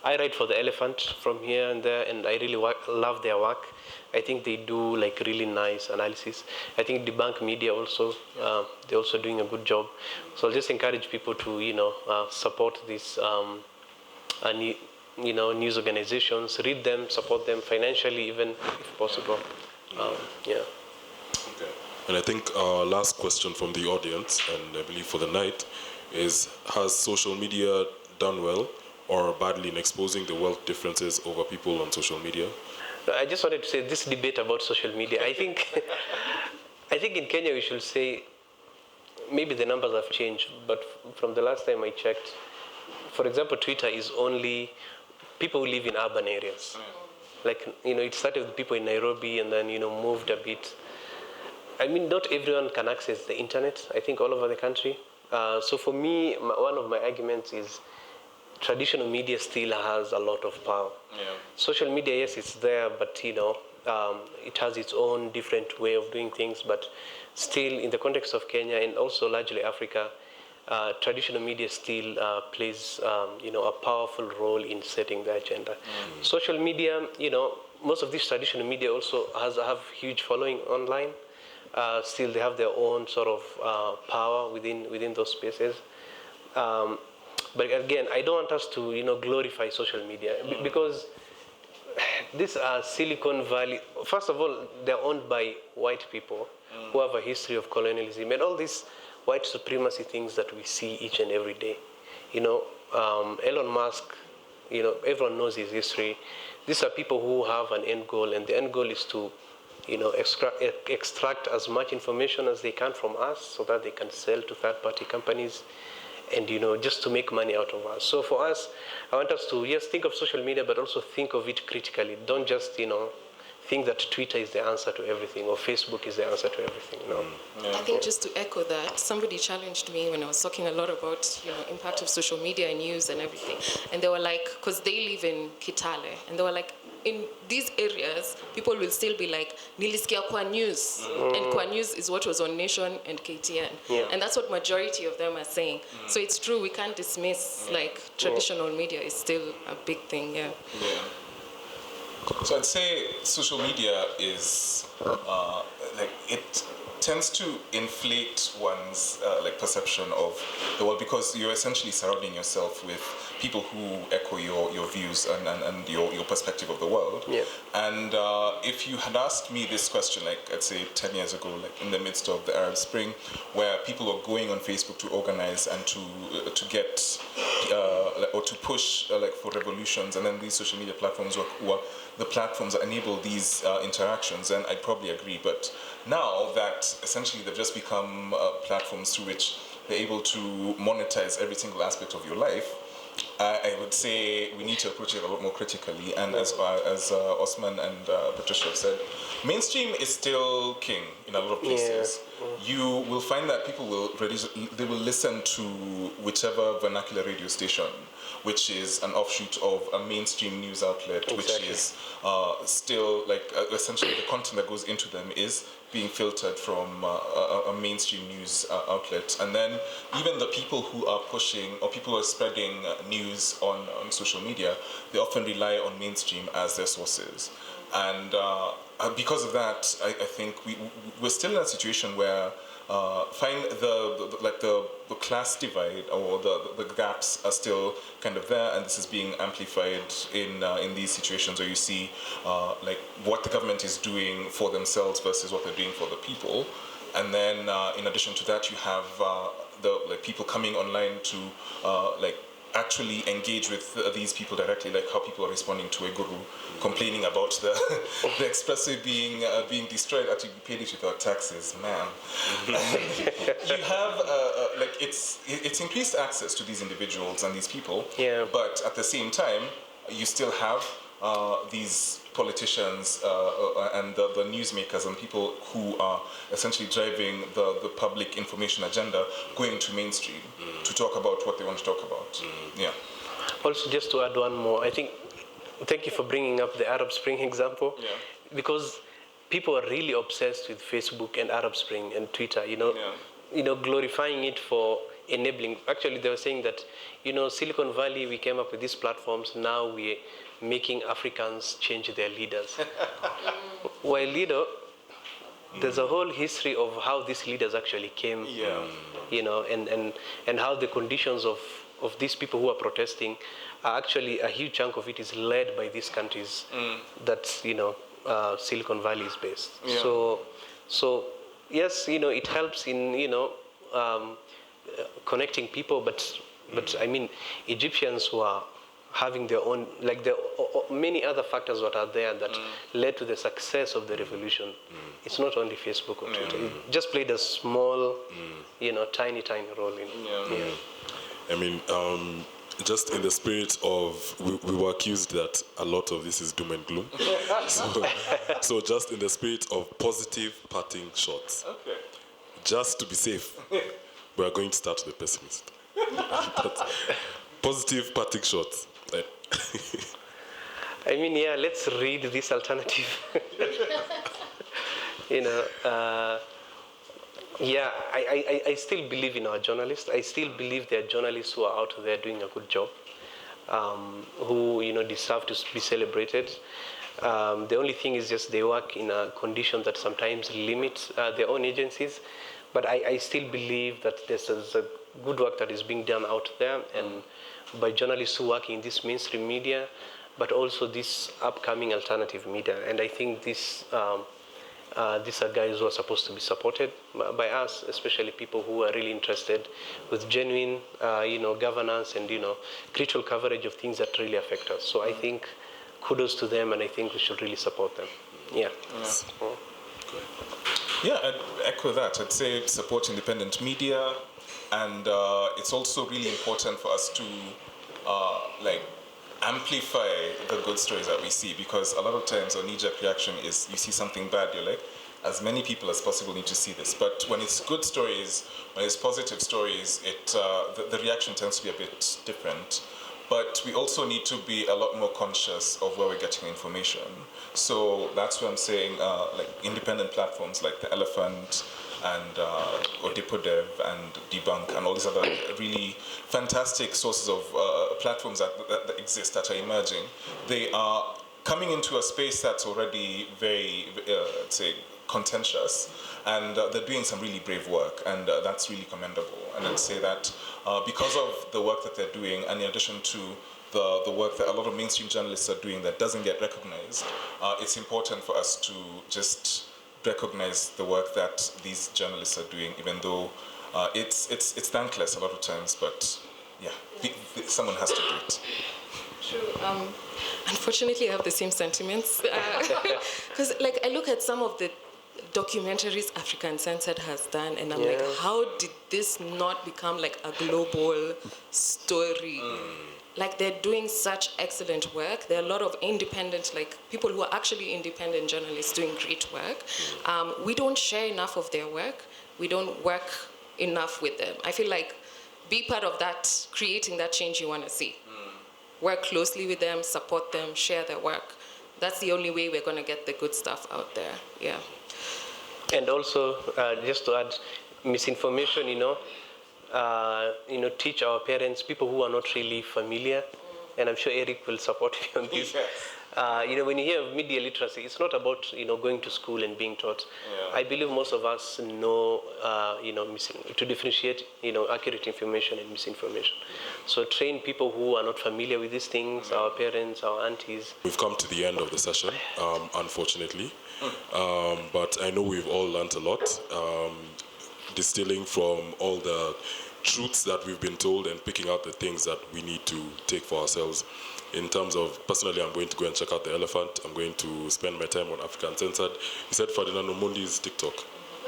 I write for the Elephant from here and there, and I really love their work. I think they do really nice analysis. I think Debunk Media also, they're also doing a good job. So I'll just encourage people to support these news organizations, read them, support them financially even if possible. Yeah. Okay. And I think our last question from the audience, and I believe for the night, is: has social media done well or badly in exposing the wealth differences over people on social media? I just wanted to say this debate about social media. I think in Kenya we should say maybe the numbers have changed, but from the last time I checked, for example, Twitter is only people who live in urban areas. Like, it started with people in Nairobi and then, moved a bit. I mean, not everyone can access the internet, I think, all over the country. So for me, one of my arguments is traditional media still has a lot of power. Yeah. Social media, yes, it's there, but, it has its own different way of doing things. But still, in the context of Kenya and also largely Africa, traditional media still plays, a powerful role in setting the agenda. Social media, most of these traditional media also have huge following online. Still, they have their own sort of power within those spaces. But again, I don't want us to, glorify social media because these are Silicon Valley. First of all, they're owned by white people who have a history of colonialism and all these white supremacy things that we see each and every day. Elon Musk, everyone knows his history. These are people who have an end goal, and the end goal is to, extract as much information as they can from us so that they can sell to third-party companies and, just to make money out of us. So for us, I want us to, yes, think of social media, but also think of it critically. Don't just, think that Twitter is the answer to everything or Facebook is the answer to everything. No. I think just to echo that, somebody challenged me when I was talking a lot about, impact of social media and news and everything. And they were like, because they live in Kitale, and they were like, in these areas, people will still be like, nilisikia kwa news. And kwa news is what was on Nation and KTN. Yeah. And that's what majority of them are saying. So it's true, we can't dismiss, traditional media is still a big thing, yeah. So I'd say social media is it tends to inflate one's perception of the world because you're essentially surrounding yourself with people who echo your views and your perspective of the world. Yeah. And if you had asked me this question, I'd say 10 years ago, in the midst of the Arab Spring, where people were going on Facebook to organize and to get or to push for revolutions, and then these social media platforms were the platforms that enable these interactions, and I'd probably agree. But now that essentially they've just become platforms through which they're able to monetize every single aspect of your life, I would say we need to approach it a lot more critically. And as Osman and Patricia have said, mainstream is still king in a lot of places. You will find that people will listen to whichever vernacular radio station, which is an offshoot of a mainstream news outlet, which is still essentially the content that goes into them is being filtered from a mainstream news outlet. And then even the people who are pushing or people who are spreading news on social media, they often rely on mainstream as their sources. And because of that, I think we're still in a situation where find the class divide or the gaps are still kind of there, and this is being amplified in these situations where you see what the government is doing for themselves versus what they're doing for the people. And then in addition to that, you have the people coming online to actually engage with these people directly, like how people are responding to a guru complaining about the expressway being destroyed. Actually, we paid it without taxes, man. You have it's increased access to these individuals and these people, but at the same time, you still have these politicians and the newsmakers and people who are essentially driving the public information agenda going to mainstream to talk about what they want to talk about. Yeah. Also, just to add one more, I think, thank you for bringing up the Arab Spring example, because people are really obsessed with Facebook and Arab Spring and Twitter, glorifying it for enabling. Actually, they were saying that, Silicon Valley, we came up with these platforms, now we're making Africans change their leaders. While, there's a whole history of how these leaders actually came, and how the conditions of these people who are protesting are actually, a huge chunk of it is led by these countries that, Silicon Valley is based. Yeah. So yes, it helps in, connecting people, but I mean, Egyptians were having their own, like there are many other factors that are there that led to the success of the revolution. It's not only Facebook or Twitter. It just played a small, tiny role in it. I mean, just in the spirit of, we were accused that a lot of this is doom and gloom. So just in the spirit of positive parting shots. Okay. Just to be safe, we are going to start with the pessimist. Positive parting shots. I mean, let's read this alternative. I still believe in our journalists. I still believe there are journalists who are out there doing a good job, who deserve to be celebrated. The only thing is just they work in a condition that sometimes limits their own agencies. But I still believe that there's a good work that is being done out there, and by journalists who work in this mainstream media, but also this upcoming alternative media. And I think these are guys who are supposed to be supported by us, especially people who are really interested with genuine, governance and, critical coverage of things that really affect us. So I think kudos to them, and I think we should really support them. Yeah. Yeah, I'd echo that. I'd say support independent media, and it's also really important for us to amplify the good stories that we see, because a lot of times our knee-jerk reaction is you see something bad, you're like, as many people as possible need to see this. But when it's good stories, when it's positive stories, the reaction tends to be a bit different. But we also need to be a lot more conscious of where we're getting information. So that's what I'm saying, independent platforms like The Elephant and Odipodev and Debunk and all these other really fantastic sources of platforms that exist, that are emerging. They are coming into a space that's already very, contentious, and they're doing some really brave work, and that's really commendable. And I'd say that because of the work that they're doing, and in addition to the work that a lot of mainstream journalists are doing that doesn't get recognized, it's important for us to just recognize the work that these journalists are doing, even though it's thankless a lot of times, but someone has to do it. True. Unfortunately, I have the same sentiments. Because I look at some of the documentaries Africa Uncensored has done, and I'm like, how did this not become like a global story? Like, they're doing such excellent work. There are a lot of independent, people who are actually independent journalists doing great work. We don't share enough of their work. We don't work enough with them. I feel like be part of that, creating that change you want to see. Work closely with them, support them, share their work. That's the only way we're going to get the good stuff out there. Yeah. And also, just to add, misinformation, teach our parents, people who are not really familiar, and I'm sure Eric will support me on this. When you hear of media literacy, it's not about going to school and being taught. I believe most of us know to differentiate accurate information and misinformation. So train people who are not familiar with these things, our parents, our aunties. We've come to the end of the session, unfortunately, but I know we've all learned a lot, distilling from all the truths that we've been told and picking out the things that we need to take for ourselves. In terms of, personally, I'm going to go and check out The Elephant. I'm going to spend my time on Africa Uncensored. You said Ferdinand Omondi's TikTok,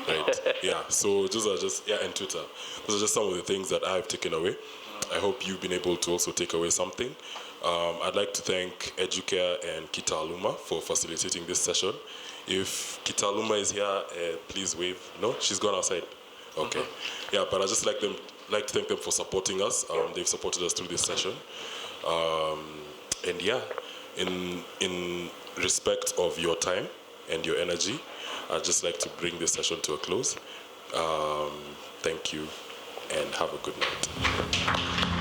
right? Yeah, so those are just, and Twitter. Those are just some of the things that I've taken away. I hope you've been able to also take away something. I'd like to thank Educare and Kita Aluma for facilitating this session. If Kita Aluma is here, please wave. No, she's gone outside. Okay. Yeah, but I just like to thank them for supporting us. They've supported us through this session. And in respect of your time and your energy, I'd just like to bring this session to a close. Thank you, and have a good night.